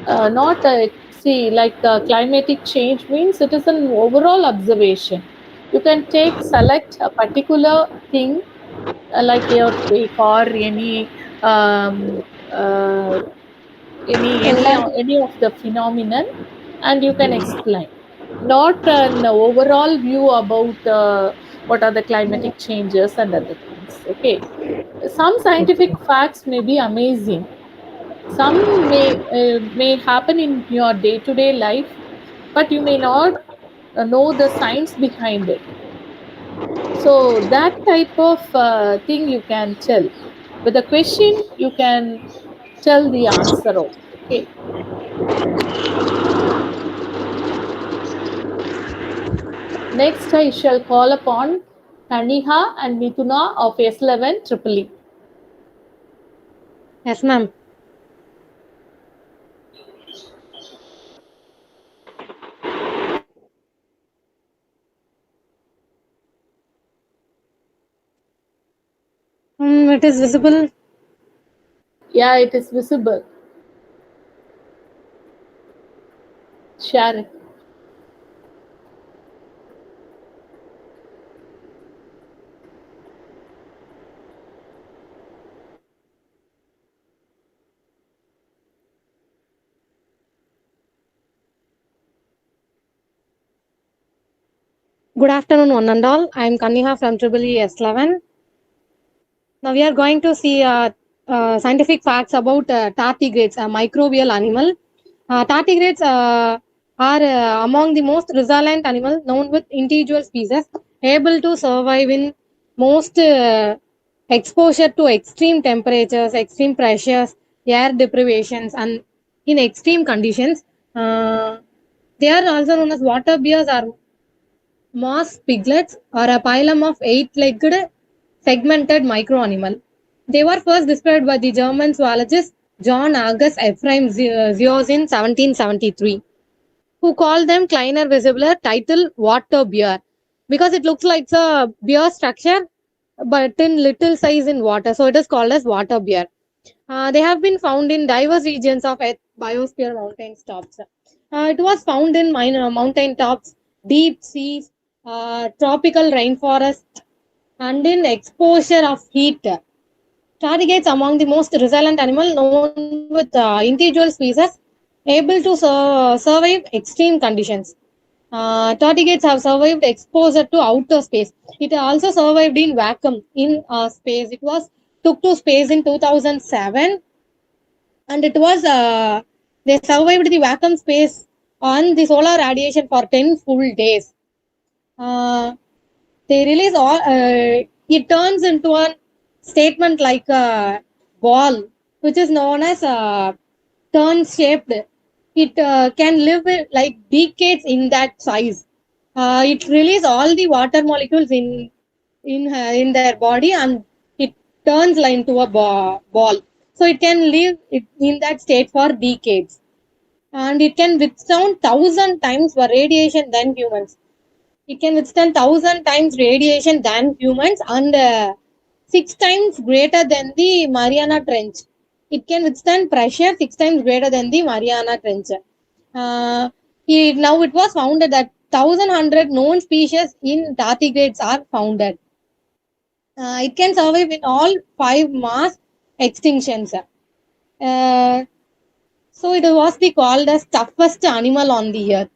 Not see, like climatic change means it is an overall observation. You can select a particular thing like earthquake or um, uh, any of the phenomenon, and you can explain, not an overall view about what are the climatic changes and other things. Okay, some scientific facts may be amazing, some may happen in your day to day life, but you may not know the science behind it. So that type of thing you can tell. With the question, you can tell the answer also. Okay. Next, I shall call upon Kaniha and Mithuna of S11 Triple E. Yes, ma'am. It is visible. Yeah, it is visible. Share it. Good afternoon, one and all. I am Kaniha from Triple E S11. Now we are going to see scientific facts about tardigrades, a microbial animal. Tardigrades are among the most resilient animals known with individual species, able to survive in most exposure to extreme temperatures, extreme pressures, air deprivations, and in extreme conditions. They are also known as water bears or moss piglets are a phylum of eight-legged segmented microanimal. They were first described by the German zoologist John August Ephraim Zios in 1773, who called them Kleiner Visible title water bear because it looks like a bear structure but in little size in water. So it is called as water bear. They have been found in diverse regions of biosphere mountain tops. It was found in minor mountain tops, deep seas, tropical rainforest, and in exposure of heat. Tardigrades among the most resilient animal known with individual species able to survive extreme conditions. Tardigrades have survived exposure to outer space. It also survived in vacuum in space. It was took to space in 2007, and it was they survived the vacuum space on the solar radiation for 10 full days. Uh, they release all it turns into a statement like a ball, which is known as turn shaped. It can live like decades in that size. It releases all the water molecules in their body, and it turns like into a ball. So it can live in that state for decades, and it can withstand 1,000 times more radiation than humans. It can withstand 1,000 times radiation than humans, and 6 times greater than the Mariana Trench. It can withstand pressure 6 times greater than the Mariana Trench. Now it was found that 1,100 known species in tardigrades are founded. It can survive in all 5 mass extinctions. Uh, so it was called as toughest animal on the earth.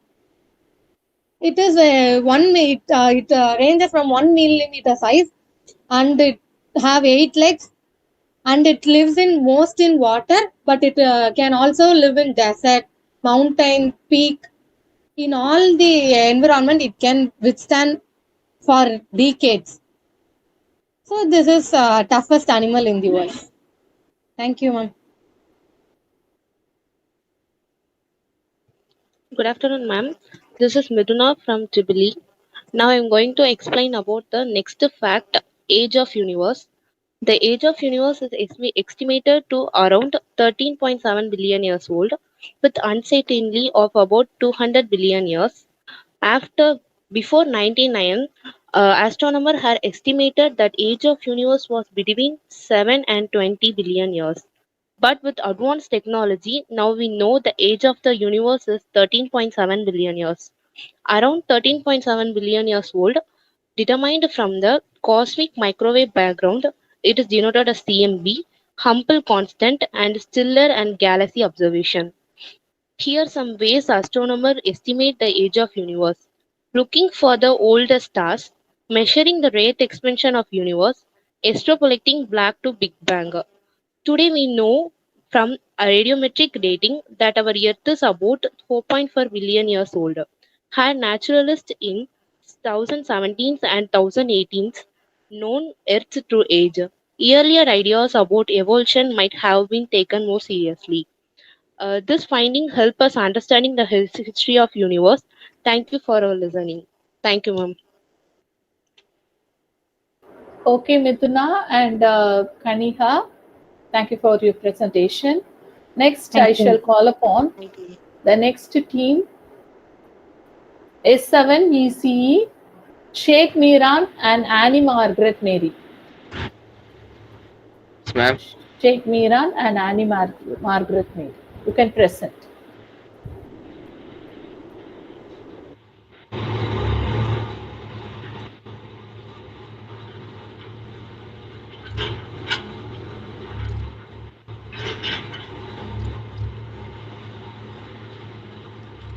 It is it ranges from 1 millimeter size, and it have 8 legs, and it lives in most in water, but it can also live in desert, mountain, peak. In all the environment, it can withstand for decades. So this is toughest animal in the world. Thank you, ma'am. Good afternoon, ma'am. This is Miduna from Jubilee. Now I'm going to explain about the next fact, age of universe. The age of universe is estimated to around 13.7 billion years old, with uncertainty of about 200 billion years. After before 99, astronomer had estimated that age of universe was between 7 and 20 billion years. But with advanced technology, now we know the age of the universe is 13.7 billion years. Around 13.7 billion years old, determined from the cosmic microwave background, it is denoted as CMB, Hubble constant, and stellar and galaxy observation. Here some ways astronomers estimate the age of universe. Looking for the older stars, measuring the rate expansion of universe, extrapolating black to Big Bang. Today we know from a radiometric dating that our Earth is about 4.4 billion years old. Had naturalists in 1017 and 1018 known Earth's true age, earlier ideas about evolution might have been taken more seriously. This finding help us understanding the history of universe. Thank you for our listening. Thank you, ma'am. Okay, Mithuna and Kaniha, thank you for your presentation. Next, I Thank shall you. call upon the next team, S7 ECE, Sheikh Miran and Annie Margaret Mary. Yes, ma'am. Sheikh Miran and Annie Margaret Mary. You can present.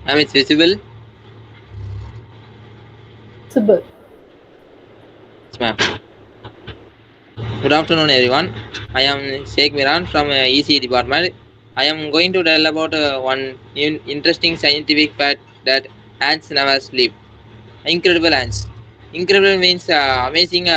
Ma'am, it's visible. Visible. Yes, ma'am. Good afternoon, everyone. I am Sheikh Miran from EC department. I am going to tell about one interesting scientific fact that ants never sleep. Incredible ants. Incredible means amazing,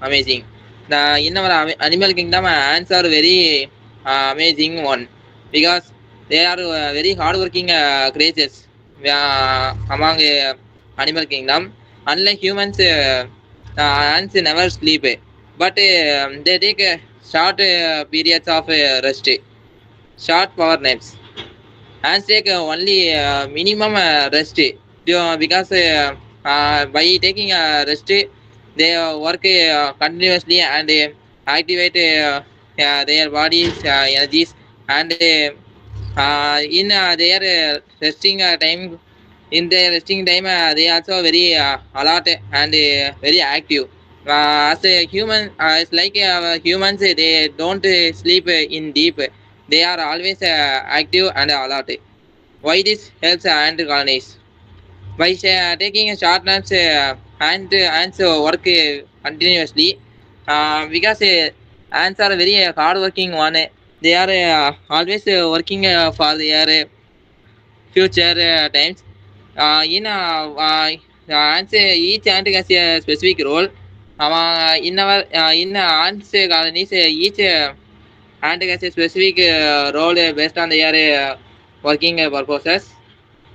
amazing. In our animal kingdom, ants are very amazing one because they are very hardworking creatures among animal kingdom. Unlike humans, ants never sleep, but they take short periods of rest, short power naps. Ants take only minimum rest because by taking rest, they work continuously and activate their body's energies and in their resting time. In their resting time, they also very alert and very active. As a human, it's like humans, they don't sleep in deep. They are always active and alert. Why this helps ant colonies? By taking a short naps, ants work continuously because ants are very hardworking one. They are always working for their future times. Ants, each ant has a specific role. In ants colonies, each ant has a specific role based on their working purposes.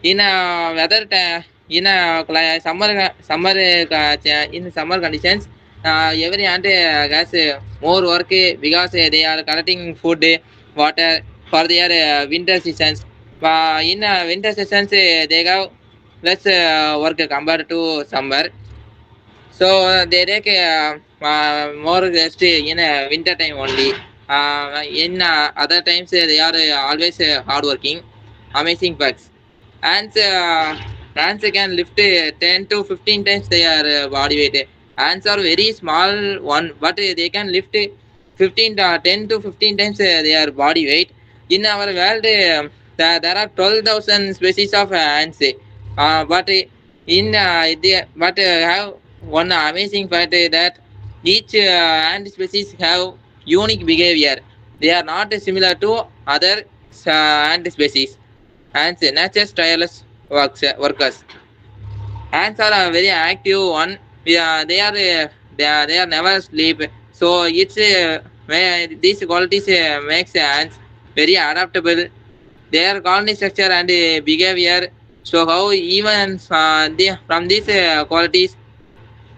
In weather in in summer conditions, every ant has more work because they are collecting food, water for their winter seasons. In winter seasons, they have less work compared to summer. So they take more rest in winter time only. In other times, they are always hardworking. Amazing facts. Ants, ants can lift 10 to 15 times their body weight. Ants are very small one, but they can lift 10 to 15 times their body weight. In our world, there are 12,000 species of ants. But have one amazing fact that each ant species have unique behavior. They are not similar to other ant species. Ants, nature's tireless workers. Ants are a very active one. They are never sleep. So it's these qualities makes ants very adaptable. Their colony structure and behavior So how even from these qualities,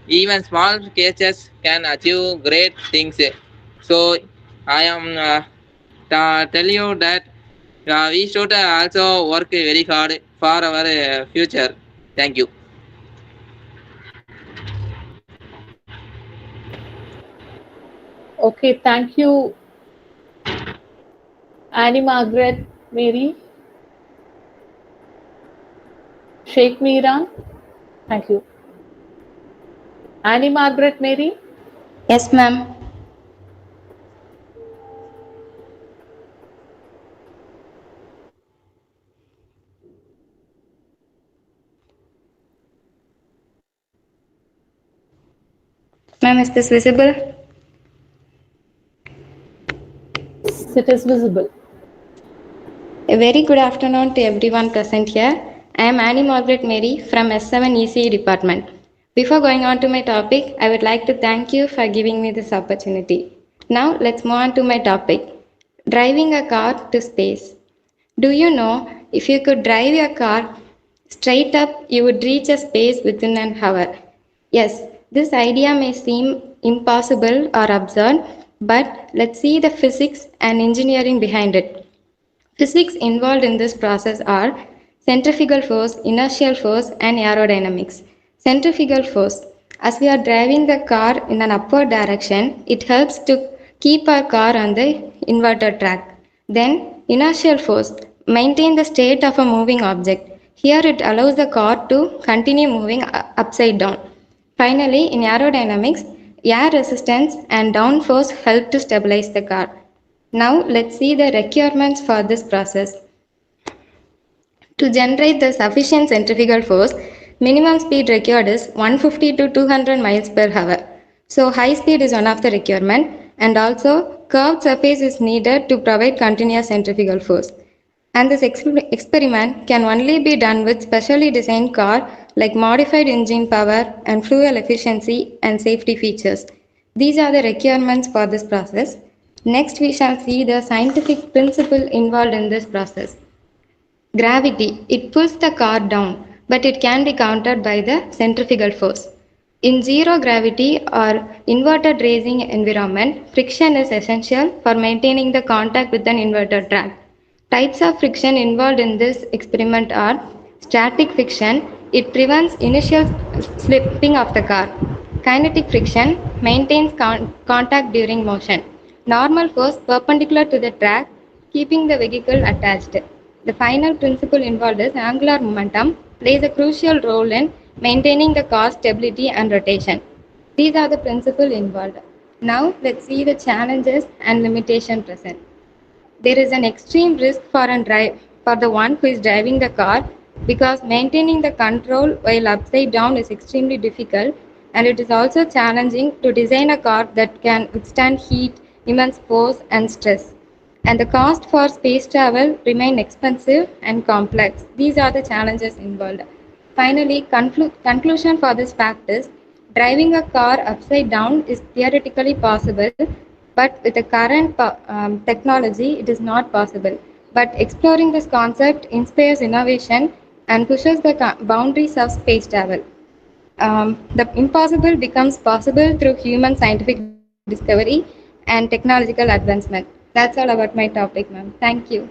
even small creatures can achieve great things. So I am tell you that we should also work very hard for our future. Thank you. Okay, thank you, Annie Margaret Mary, Sheikh Miran. Thank you. Annie Margaret Mary. Yes, ma'am. Ma'am, is this visible? It is visible. A very good afternoon to everyone present here. I am Annie Margaret Mary from S7 ECE department. Before going on to my topic, I would like to thank you for giving me this opportunity. Now let's move on to my topic. Driving a car to space. Do you know if you could drive your car straight up, you would reach a space within an hour? Yes, this idea may seem impossible or absurd, but let's see the physics and engineering behind it. Physics involved in this process are centrifugal force, inertial force, and aerodynamics. Centrifugal force. As we are driving the car in an upward direction, it helps to keep our car on the inverted track. Then, inertial force. Maintain the state of a moving object. Here it allows the car to continue moving upside down. Finally, in aerodynamics, air resistance and downforce help to stabilize the car. Now let's see the requirements for this process. To generate the sufficient centrifugal force, minimum speed required is 150 to 200 miles per hour. So high speed is one of the requirement, and also curved surface is needed to provide continuous centrifugal force. And this experiment can only be done with specially designed car like modified engine power and fuel efficiency and safety features. These are the requirements for this process. Next, we shall see the scientific principle involved in this process. Gravity, it pulls the car down, but it can be countered by the centrifugal force. In zero gravity or inverted racing environment, friction is essential for maintaining the contact with an inverted track. Types of friction involved in this experiment are static friction, it prevents initial slipping of the car. Kinetic friction maintains contact during motion. Normal force perpendicular to the track, keeping the vehicle attached. The final principle involved is angular momentum plays a crucial role in maintaining the car stability and rotation. These are the principles involved. Now let's see the challenges and limitation present. There is an extreme risk for the one who is driving the car because maintaining the control while upside down is extremely difficult, and it is also challenging to design a car that can withstand heat, immense force and stress. And the cost for space travel remain expensive and complex. These are the challenges involved. Finally, conclusion for this fact is driving a car upside down is theoretically possible, but with the current technology, it is not possible. But exploring this concept inspires innovation and pushes the boundaries of space travel. The impossible becomes possible through human scientific discovery and technological advancement. That's all about my topic, ma'am. Thank you.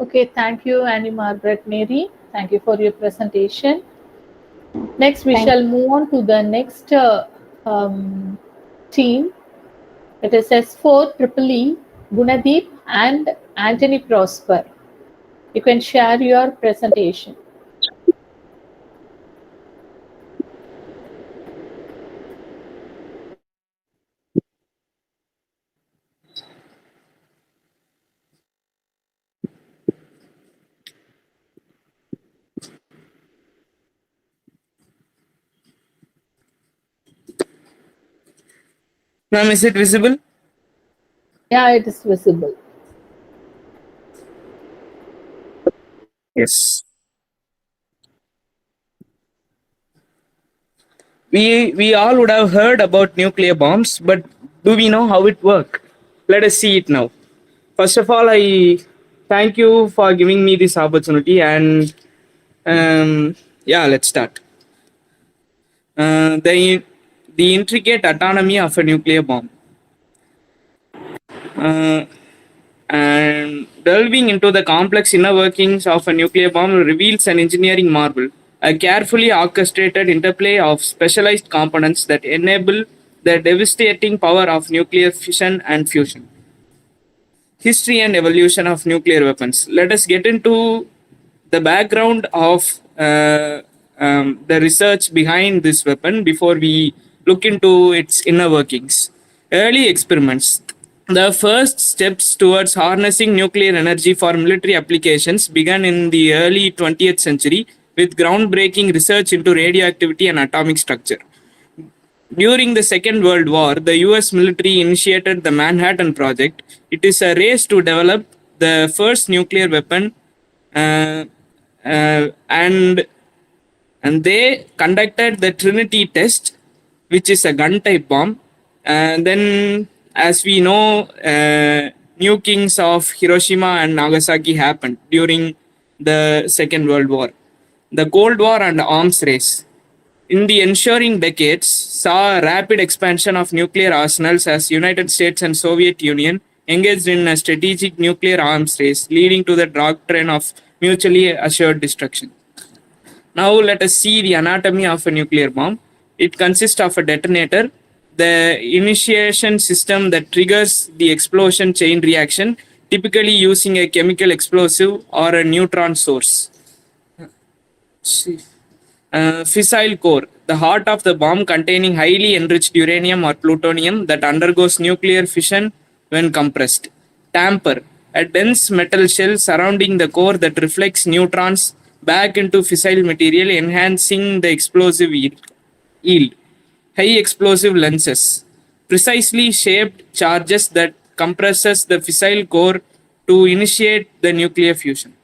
Okay, thank you, Annie Margaret Mary. Thank you for your presentation. Next, we Thank shall move on to the next team. It is S4 Triple E, Gunadeep and Anthony Prosper. You can share your presentation. Ma'am, is it visible? Yeah, it is visible. Yes. We all would have heard about nuclear bombs, but do we know how it works? Let us see it now. First of all, I thank you for giving me this opportunity, and Yeah, let's start. The intricate autonomy of a nuclear bomb. Uh, and delving into the complex inner workings of a nuclear bomb reveals an engineering marvel, a carefully orchestrated interplay of specialized components that enable the devastating power of nuclear fission and fusion. History and evolution of nuclear weapons. Let us get into the background of the research behind this weapon before we look into its inner workings. Early experiments. The first steps towards harnessing nuclear energy for military applications began in the early 20th century with groundbreaking research into radioactivity and atomic structure. During the Second World War, the US military initiated the Manhattan Project. It is a race to develop the first nuclear weapon, uh, uh, and and they conducted the Trinity test, which is a gun type bomb. And then, as we know, nukings of Hiroshima and Nagasaki happened during the Second World War. The Cold War and arms race. In the ensuing decades, saw a rapid expansion of nuclear arsenals as United States and Soviet Union engaged in a strategic nuclear arms race, leading to the doctrine of mutually assured destruction. Now let us see the anatomy of a nuclear bomb. It consists of a detonator, the initiation system that triggers the explosion chain reaction, typically using a chemical explosive or a neutron source. Fissile core, the heart of the bomb containing highly enriched uranium or plutonium that undergoes nuclear fission when compressed. Tamper, a dense metal shell surrounding the core that reflects neutrons back into fissile material, enhancing the explosive yield. High explosive lenses, precisely shaped charges that compresses the fissile core to initiate the nuclear fusion.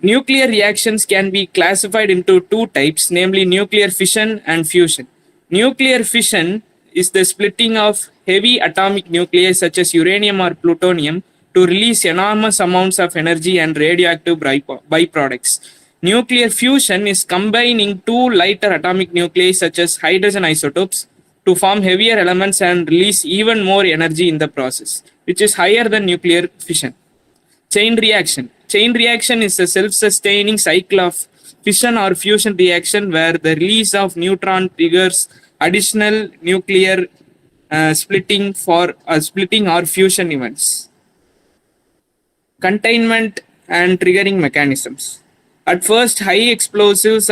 Nuclear reactions can be classified into two types, namely nuclear fission and fusion. Nuclear fission is the splitting of heavy atomic nuclei such as uranium or plutonium to release enormous amounts of energy and radioactive byproducts. Nuclear fusion is combining two lighter atomic nuclei such as hydrogen isotopes to form heavier elements and release even more energy in the process, which is higher than nuclear fission. Chain reaction. Chain reaction is a self-sustaining cycle of fission or fusion reaction where the release of neutron triggers additional nuclear splitting or fusion events. Containment and triggering mechanisms. At first, high explosives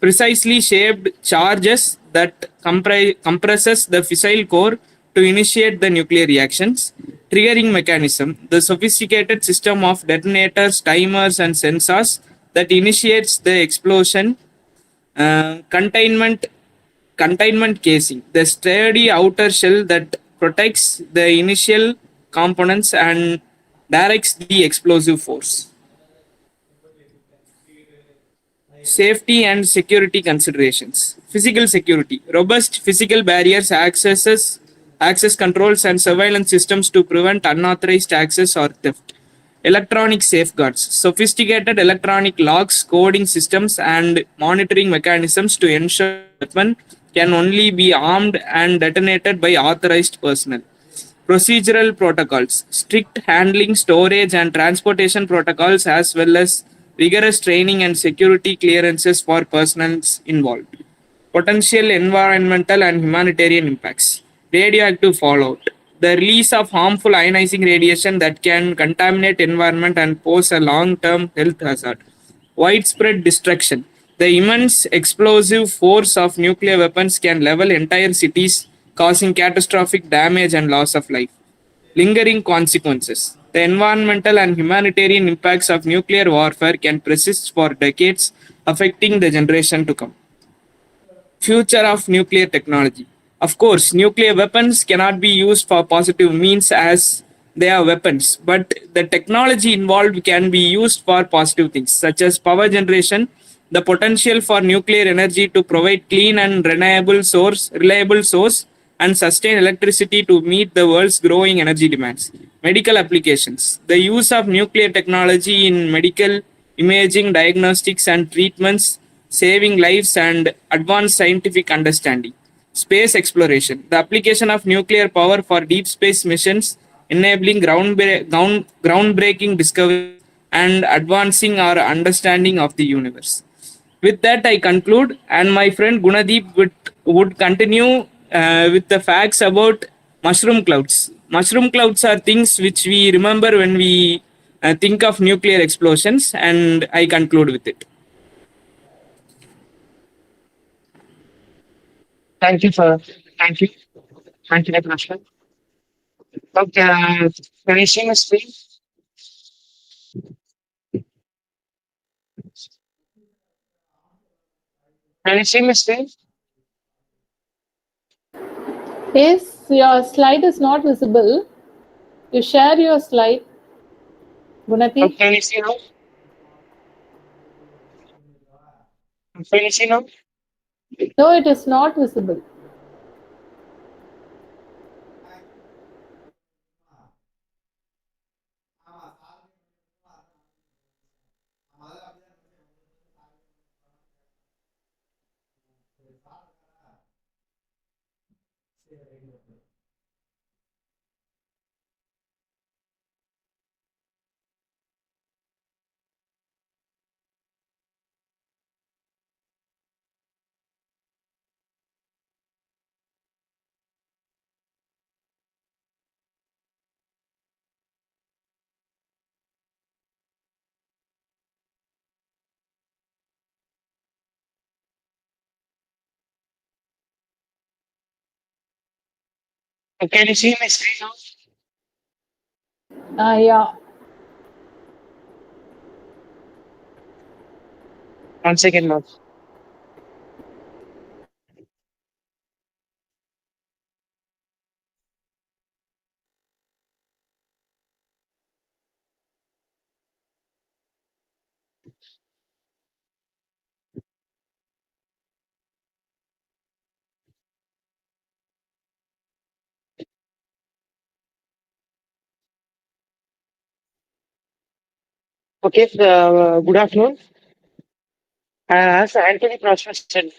precisely shaped charges that compresses the fissile core to initiate the nuclear reactions. Triggering mechanism, the sophisticated system of detonators, timers, and sensors that initiates the explosion. Containment casing, the sturdy outer shell that protects the initial components and directs the explosive force. Safety and security considerations. Physical security. Robust physical barriers, access controls, and surveillance systems to prevent unauthorized access or theft. Electronic safeguards. Sophisticated electronic locks, coding systems, and monitoring mechanisms to ensure the weapon can only be armed and detonated by authorized personnel. Procedural protocols. Strict handling, storage, and transportation protocols, as well as rigorous training and security clearances for personnel involved. Potential environmental and humanitarian impacts. Radioactive fallout. The release of harmful ionizing radiation that can contaminate environment and pose a long-term health hazard. Widespread destruction. The immense explosive force of nuclear weapons can level entire cities, causing catastrophic damage and loss of life. Lingering consequences. The environmental and humanitarian impacts of nuclear warfare can persist for decades, affecting the generation to come. Future of nuclear technology. Of course, nuclear weapons cannot be used for positive means as they are weapons, but the technology involved can be used for positive things, such as power generation, the potential for nuclear energy to provide clean and reliable source and sustain electricity to meet the world's growing energy demands. medical applications. The use of nuclear technology in medical imaging, diagnostics, and treatments, saving lives and advanced scientific understanding. Space exploration. The application of nuclear power for deep space missions, enabling groundbreaking discoveries and advancing our understanding of the universe. With that, I conclude, and my friend Gunadeep would continue with the facts about mushroom clouds. Mushroom clouds are things which we remember when we think of nuclear explosions, and I conclude with it. Thank you for thank you. Thank you, Prashant. Okay, can you see my screen? Can you see my screen? Yes, your slide is not visible. You share your slide, Gunati. Can you see now? Can you see now? No, it is not visible. Can you see my screen now? Yeah. One second now. Okay, good afternoon. As Anthony Prosper said,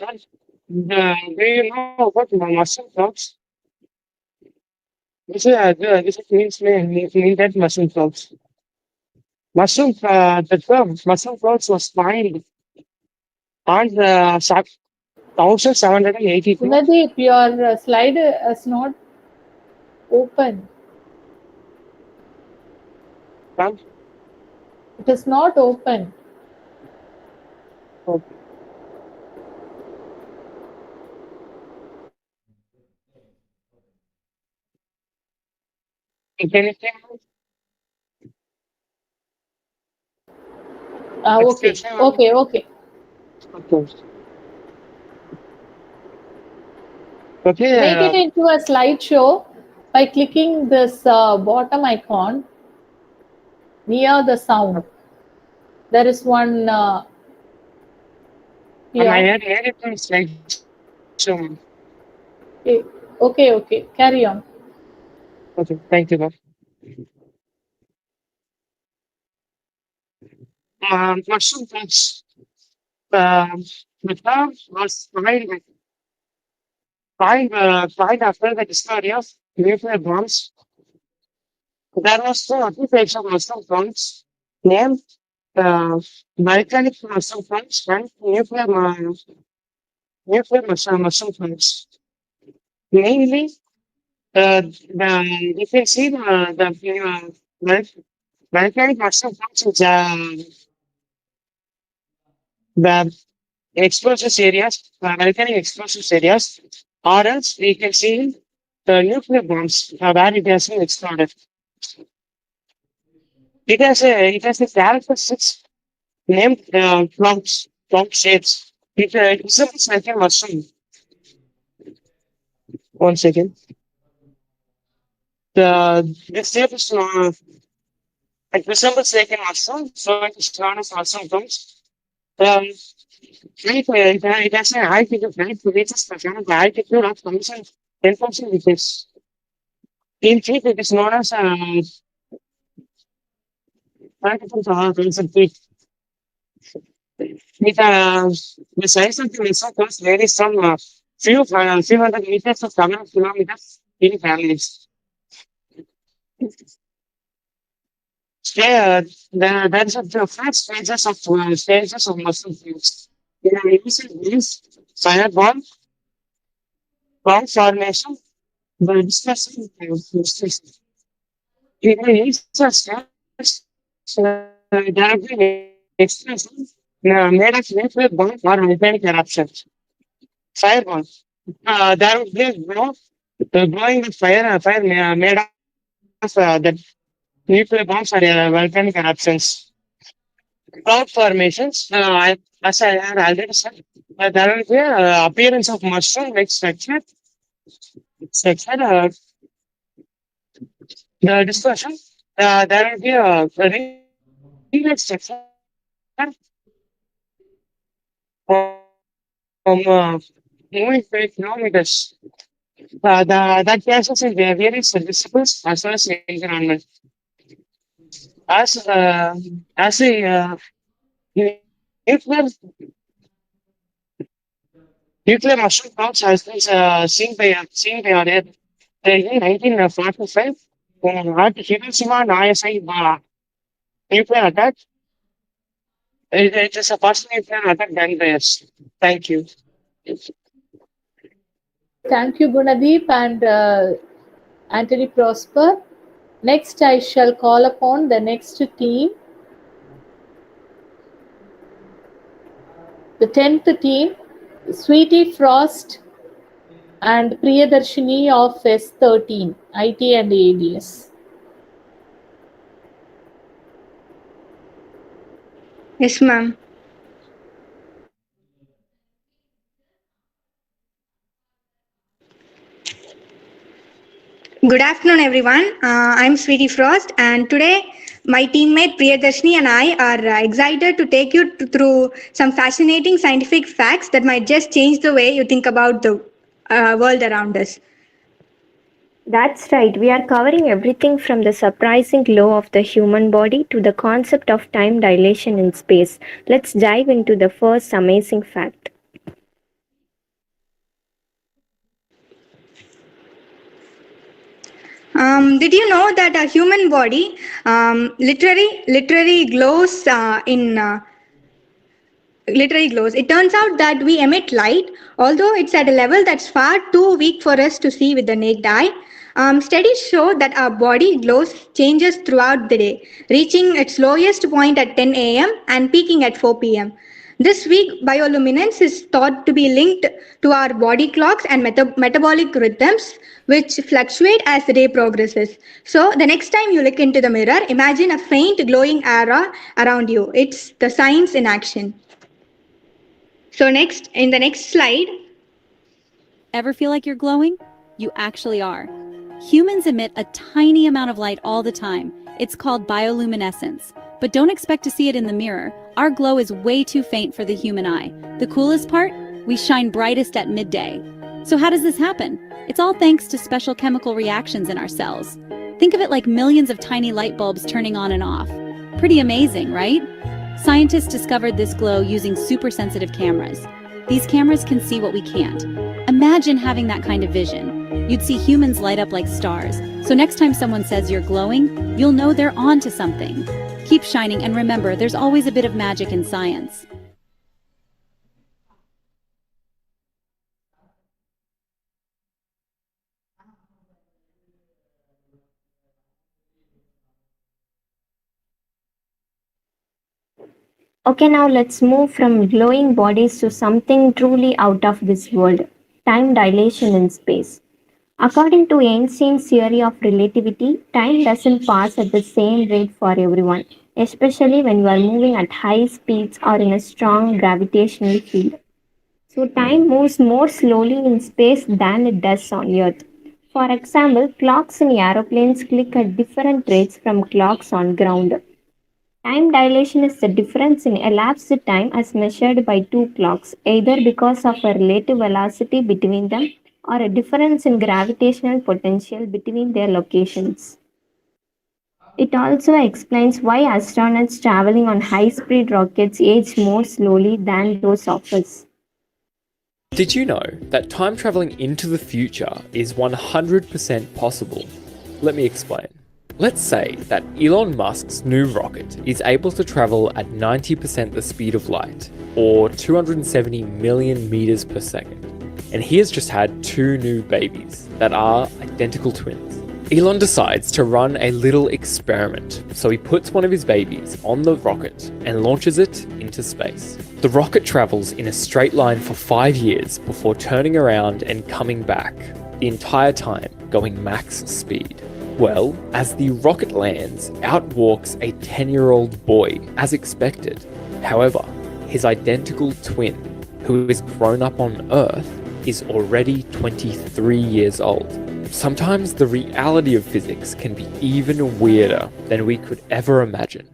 do you know about mushroom clouds? This means that mushroom clouds. The term mushroom clouds was coined on 1782. Gunati, your slide is not open. From It is not open. okay. Can you see? Okay. Excuse me. Okay. Okay. Okay. Make it into a slideshow by clicking this bottom icon near the sound. There is one I here. had made it to slide show. Okay. Carry on. Okay. Thank you, ma'am. Mushroom clouds. The term was coined after the discovery of nuclear bombs. There was two types of mushroom clouds named volcanic mushroom clouds and nuclear mushroom clouds. Mainly, you can see volcanic mushroom clouds is the explosive areas, volcanic explosive areas, or else we can see the nuclear bombs where it has been exploded. It has a characteristics named cloud shapes. It resembles like a mushroom. One second. This shape is it resembles like a mushroom, so it is known as mushroom clouds. Um, it has a high peak of height, which is the altitude of 10,000 meters. In feet, it is known as particles are concentrated. It, the size of the mesocost varies from few hundred meters to several kilometers in families. There is a different stages of muscle fields. In the recent years, fireball, cloud formation, the discussion in the initial steps, there have been expressions made of nuclear bomb or volcanic eruptions. Fireball. There would be blowing the fire made of that nuclear bombs or volcanic eruptions. Cloud formations. As I have already said, there will be appearance of mushroom-like structure. The discussion. There will be a ring-like structure from moving 5 kilometers. That passes in various disciplines as well as environment. As a nuclear nuclear mushroom clouds has been seen by our Earth in 1945 at Hiroshima and Nagasaki nuclear attack. It is a first nuclear attack done by us. Thank you. Thank you, Gunadeep and Anthony Prosper. Next, I shall call upon the next team, the 10th team, Sweetie Frost and Priyadarshini of S13, IT and ADS. Yes, ma'am. Good afternoon, everyone. I'm Sweetie Frost, and today my teammate Priyadarshini and I are excited to take you through some fascinating scientific facts that might just change the way you think about the world around us. That's right, we are covering everything from the surprising law of the human body to the concept of time dilation in space. Let's dive into the first amazing fact. Did you know that a human body literally glows literally glows. It turns out that we emit light, although it's at a level that's far too weak for us to see with the naked eye. Studies show that our body glows changes throughout the day, reaching its lowest point at 10 a.m. and peaking at 4 p.m. This week, bioluminescence is thought to be linked to our body clocks and metabolic rhythms, which fluctuate as the day progresses. So, the next time you look into the mirror, imagine a faint glowing aura around you. It's the science in action. So next, in the next slide. Ever feel like you're glowing? You actually are. Humans emit a tiny amount of light all the time. It's called bioluminescence. But don't expect to see it in the mirror. Our glow is way too faint for the human eye. The coolest part? We shine brightest at midday. So how does this happen? It's all thanks to special chemical reactions in our cells. Think of it like millions of tiny light bulbs turning on and off. Pretty amazing, right? Scientists discovered this glow using super sensitive cameras. These cameras can see what we can't. Imagine having that kind of vision. You'd see humans light up like stars. So next time someone says you're glowing, you'll know they're on to something. Keep shining, and remember, there's always a bit of magic in science. Okay, now let's move from glowing bodies to something truly out of this world: time dilation in space. According to Einstein's theory of relativity, time doesn't pass at the same rate for everyone, especially when you are moving at high speeds or in a strong gravitational field. So, time moves more slowly in space than it does on Earth. For example, clocks in aeroplanes click at different rates from clocks on ground. Time dilation is the difference in elapsed time as measured by two clocks, either because of a relative velocity between them or a difference in gravitational potential between their locations. It also explains why astronauts traveling on high speed rockets age more slowly than those of us. Did you know that time traveling into the future is 100% possible? Let me explain. Let's say that Elon Musk's new rocket is able to travel at 90% the speed of light, or 270 million meters per second, and he has just had two new babies that are identical twins. Elon decides to run a little experiment, so he puts one of his babies on the rocket and launches it into space. The rocket travels in a straight line for 5 years before turning around and coming back, the entire time going max speed. Well, as the rocket lands, out walks a 10-year-old boy, as expected. However, his identical twin, who is grown up on Earth, is already 23 years old. Sometimes the reality of physics can be even weirder than we could ever imagine.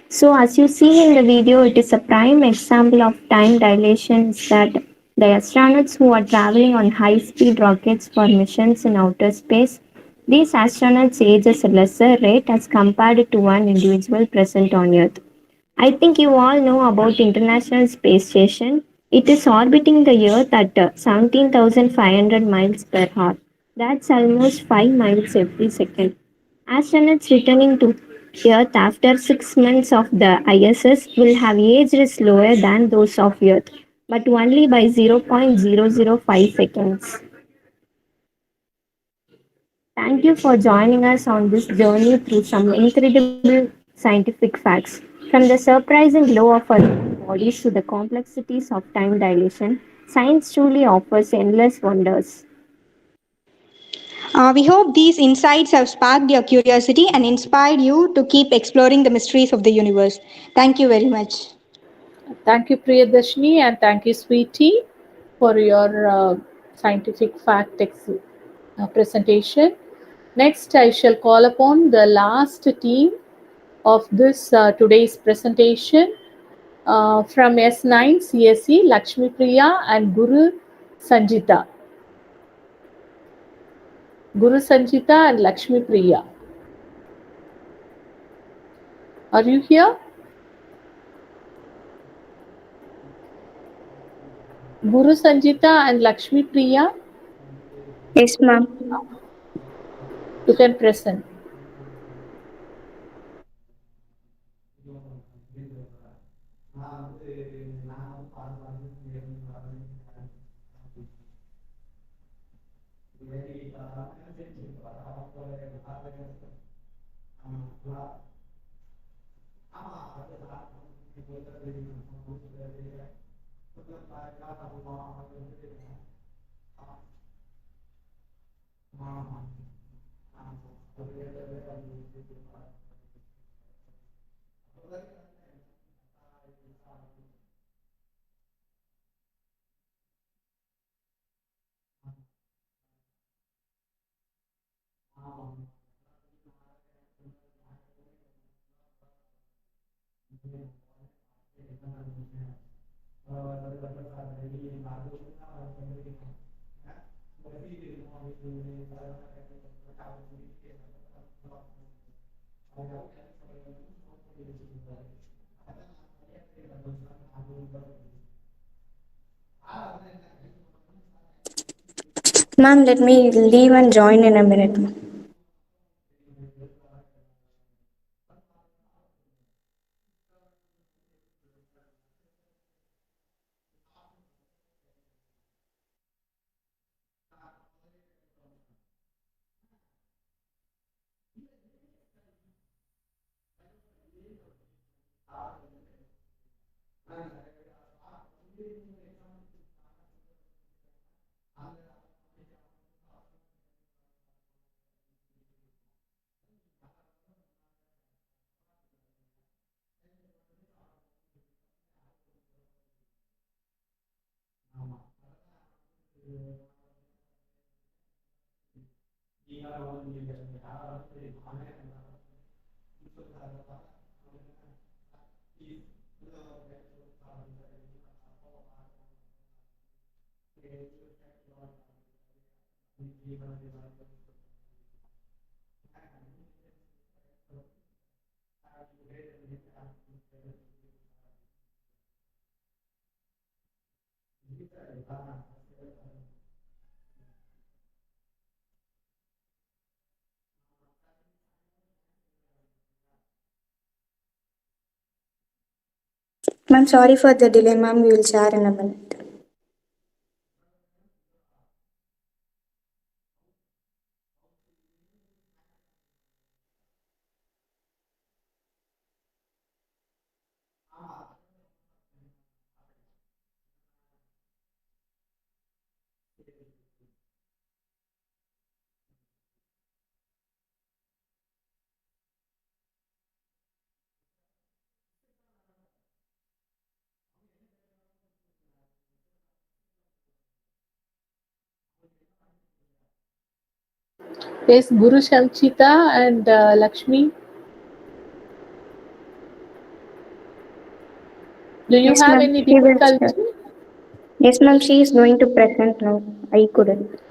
So, as you see in the video, it is a prime example of time dilations that the astronauts who are traveling on high speed rockets for missions in outer space, these astronauts age at a lesser rate as compared to one individual present on Earth. I think you all know about International Space Station. It is orbiting the Earth at 17,500 miles per hour. That's almost 5 miles every second. Astronauts returning to Earth after 6 months of the ISS will have aged slower than those of Earth, but only by 0.005 seconds. Thank you for joining us on this journey through some incredible scientific facts. From the surprising law of our own bodies to the complexities of time dilation, science truly offers endless wonders. We hope these insights have sparked your curiosity and inspired you to keep exploring the mysteries of the universe. Thank you very much. Thank you, Priyadarshini, and thank you, Sweetie, for your scientific fact presentation. Next, I shall call upon the last team of this today's presentation from S9 CSE, Lakshmi Priya and Guru Sanjita. Guru Sanjita and Lakshmi Priya. Are you here? Guru Sanjita and Lakshmi Priya? Yes, ma'am. You can present. Ma'am, let me leave and join in a minute. Ma'am, sorry for the delay, ma'am. We will share in a minute. Yes, Guru Shanchita and Lakshmi. Do you Yes, have ma'am. any She will share. difficulty? Yes, ma'am. She is going to present now. I couldn't.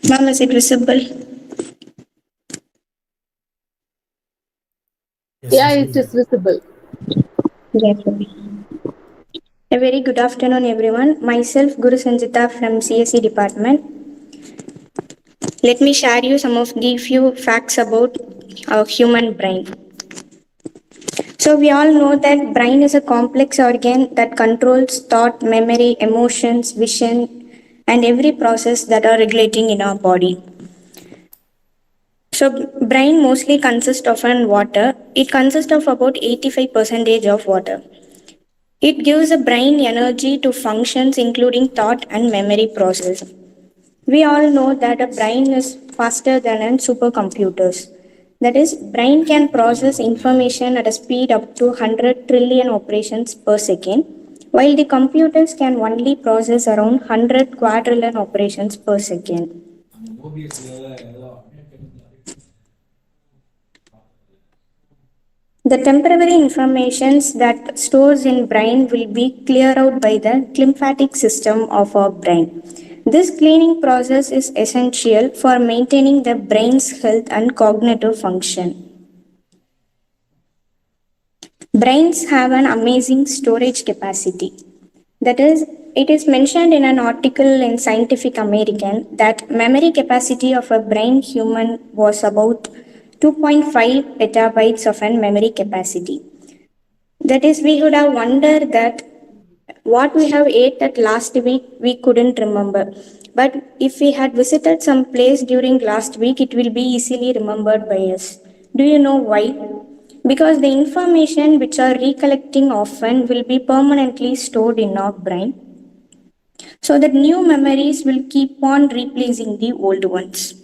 Ma'am, is it visible? Yeah, it is visible. Yes, ma'am. A very good afternoon, everyone. Myself, Guru Sanjita from CSE department. Let me share you some of the few facts about our human brain. So we all know that brain is a complex organ that controls thought, memory, emotions, vision, and every process that are regulating in our body. So brain mostly consists of an water. It consists of about 85% of water. It gives the brain energy to functions including thought and memory process. We all know that a brain is faster than a supercomputers. That is, brain can process information at a speed up to 100 trillion operations per second, while the computers can only process around 100 quadrillion operations per second. The temporary informations that stores in brain will be cleared out by the lymphatic system of our brain. This cleaning process is essential for maintaining the brain's health and cognitive function. Brains have an amazing storage capacity. That is, it is mentioned in an article in Scientific American that memory capacity of a brain human was about 2.5 petabytes of an memory capacity. That is, we would have wondered that what we have ate that last week we couldn't remember. But if we had visited some place during last week, it will be easily remembered by us. Do you know why? Because the information which are recollecting often will be permanently stored in our brain, so that new memories will keep on replacing the old ones.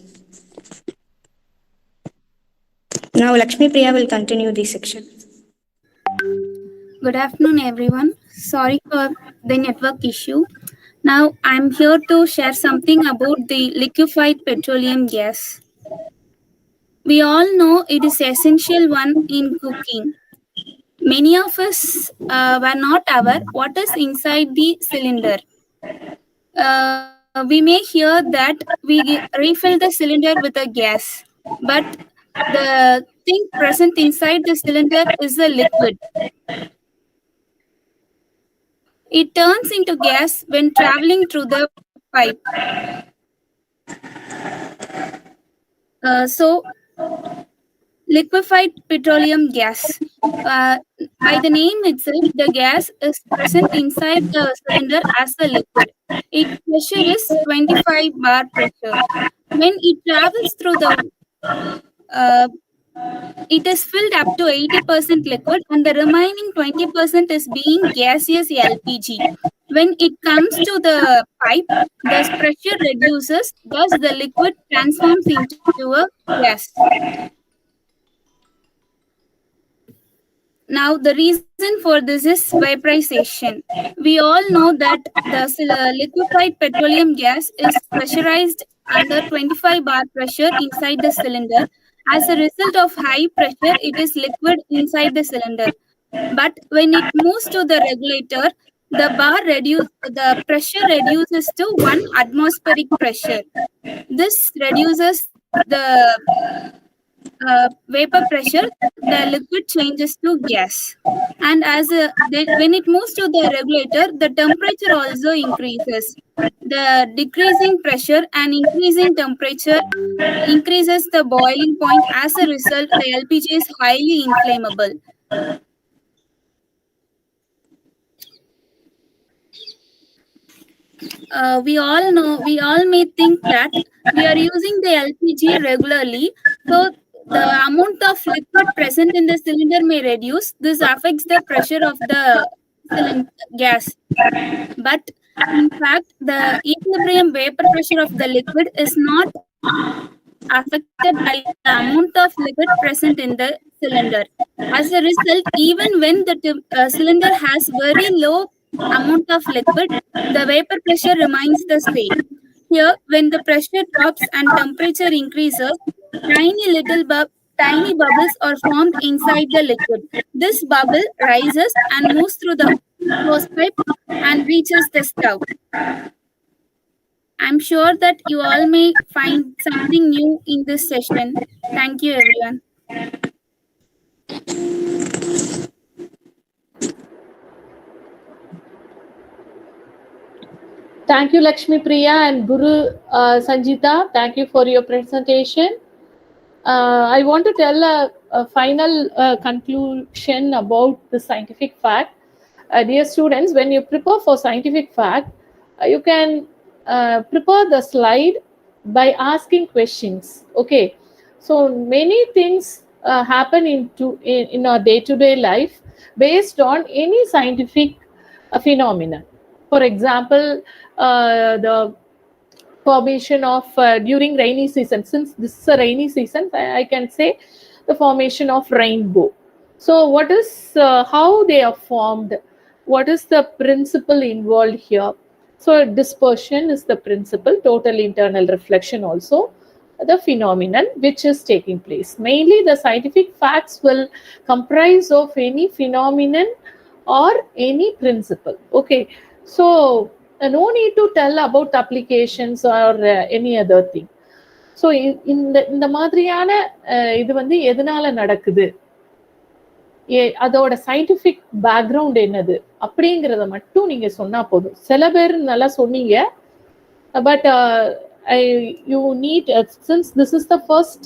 Now, Lakshmi Priya will continue this section. Good afternoon, everyone. Sorry for the network issue. Now, I'm here to share something about the liquefied petroleum gas. We all know it is essential one in cooking. Many of us were not aware what is inside the cylinder. We may hear that we refill the cylinder with a gas, but the thing present inside the cylinder is a liquid. It turns into gas when traveling through the pipe. So, liquefied petroleum gas. By the name itself, the gas is present inside the cylinder as a liquid. Its pressure is 25 bar pressure. When it travels through the uh, it is filled up to 80% liquid and the remaining 20% is being gaseous LPG. When it comes to the pipe, the pressure reduces, thus the liquid transforms into a gas. Now, the reason for this is vaporization. We all know that the liquefied petroleum gas is pressurized under 25 bar pressure inside the cylinder. As a result of high pressure, it is liquid inside the cylinder. But when it moves to the regulator, the pressure reduces to 1 atmospheric pressure. This reduces the vapor pressure, the liquid changes to gas. And when it moves to the regulator, the temperature also increases. The decreasing pressure and increasing temperature increases the boiling point. As a result, the LPG is highly inflammable. We all may think that we are using the LPG regularly, so the amount of liquid present in the cylinder may reduce. This affects the pressure of the cylinder gas. But in fact, the equilibrium vapor pressure of the liquid is not affected by the amount of liquid present in the cylinder. As a result, even when the cylinder has very low amount of liquid, the vapor pressure remains the same. Here, when the pressure drops and temperature increases, tiny bubbles are formed inside the liquid. This bubble rises and moves through the hose pipe and reaches the stove. I'm sure that you all may find something new in this session. Thank you, everyone. Thank you, Lakshmi Priya and Guru Sanjita. Thank you for your presentation. I want to tell a final conclusion about the scientific fact. Dear students, when you prepare for scientific fact, you can prepare the slide by asking questions. Okay, so many things happen in our day-to-day life based on any scientific phenomenon. For example, the formation of during rainy season. Since this is a rainy season, I can say the formation of rainbow. So what is how they are formed? What is the principle involved here? So dispersion is the principle, total internal reflection also the phenomenon which is taking place. Mainly the scientific facts will comprise of any phenomenon or any principle. Okay, so no need to tell about applications or any other thing. So இந்த மாதிரியான இது வந்து எதனால நடக்குது, அதோட scientific background என்னது அப்படிங்கிறத மட்டும் நீங்க சொன்னா போதும். சில பேர் நல்லா சொன்னீங்க, but you need since this is the first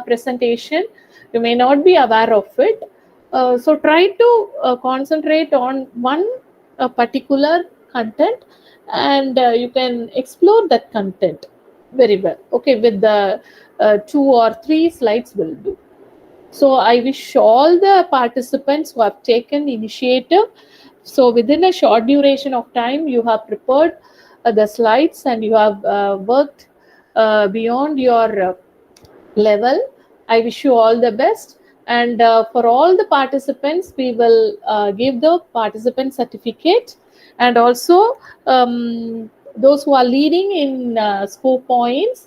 presentation, you may not be aware of it. So try to concentrate on one particular content and you can explore that content very well. Okay, with the 2 or 3 slides will do. So I wish all the participants who have taken initiative, so within a short duration of time you have prepared the slides and you have worked beyond your level. I wish you all the best. And for all the participants, we will give the participant certificate, and also those who are leading in score points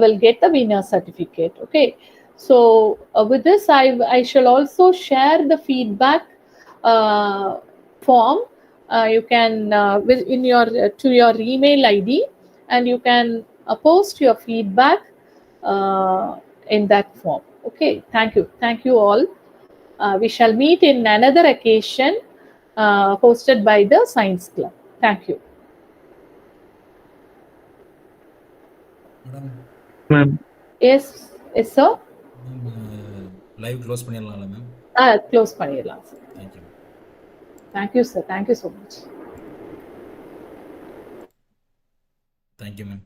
will get the winner certificate. Okay, so with this I shall also share the feedback form. You can in your to your email ID, and you can post your feedback in that form. Okay, thank you all. We shall meet in another occasion hosted by the Science Club. Thank you. Ma'am. Yes sir. Live close பண்ணிடலாம்ல ma'am? Close பண்ணிடலாம். Thank you. Thank you, sir. Thank you so much. Thank you, ma'am.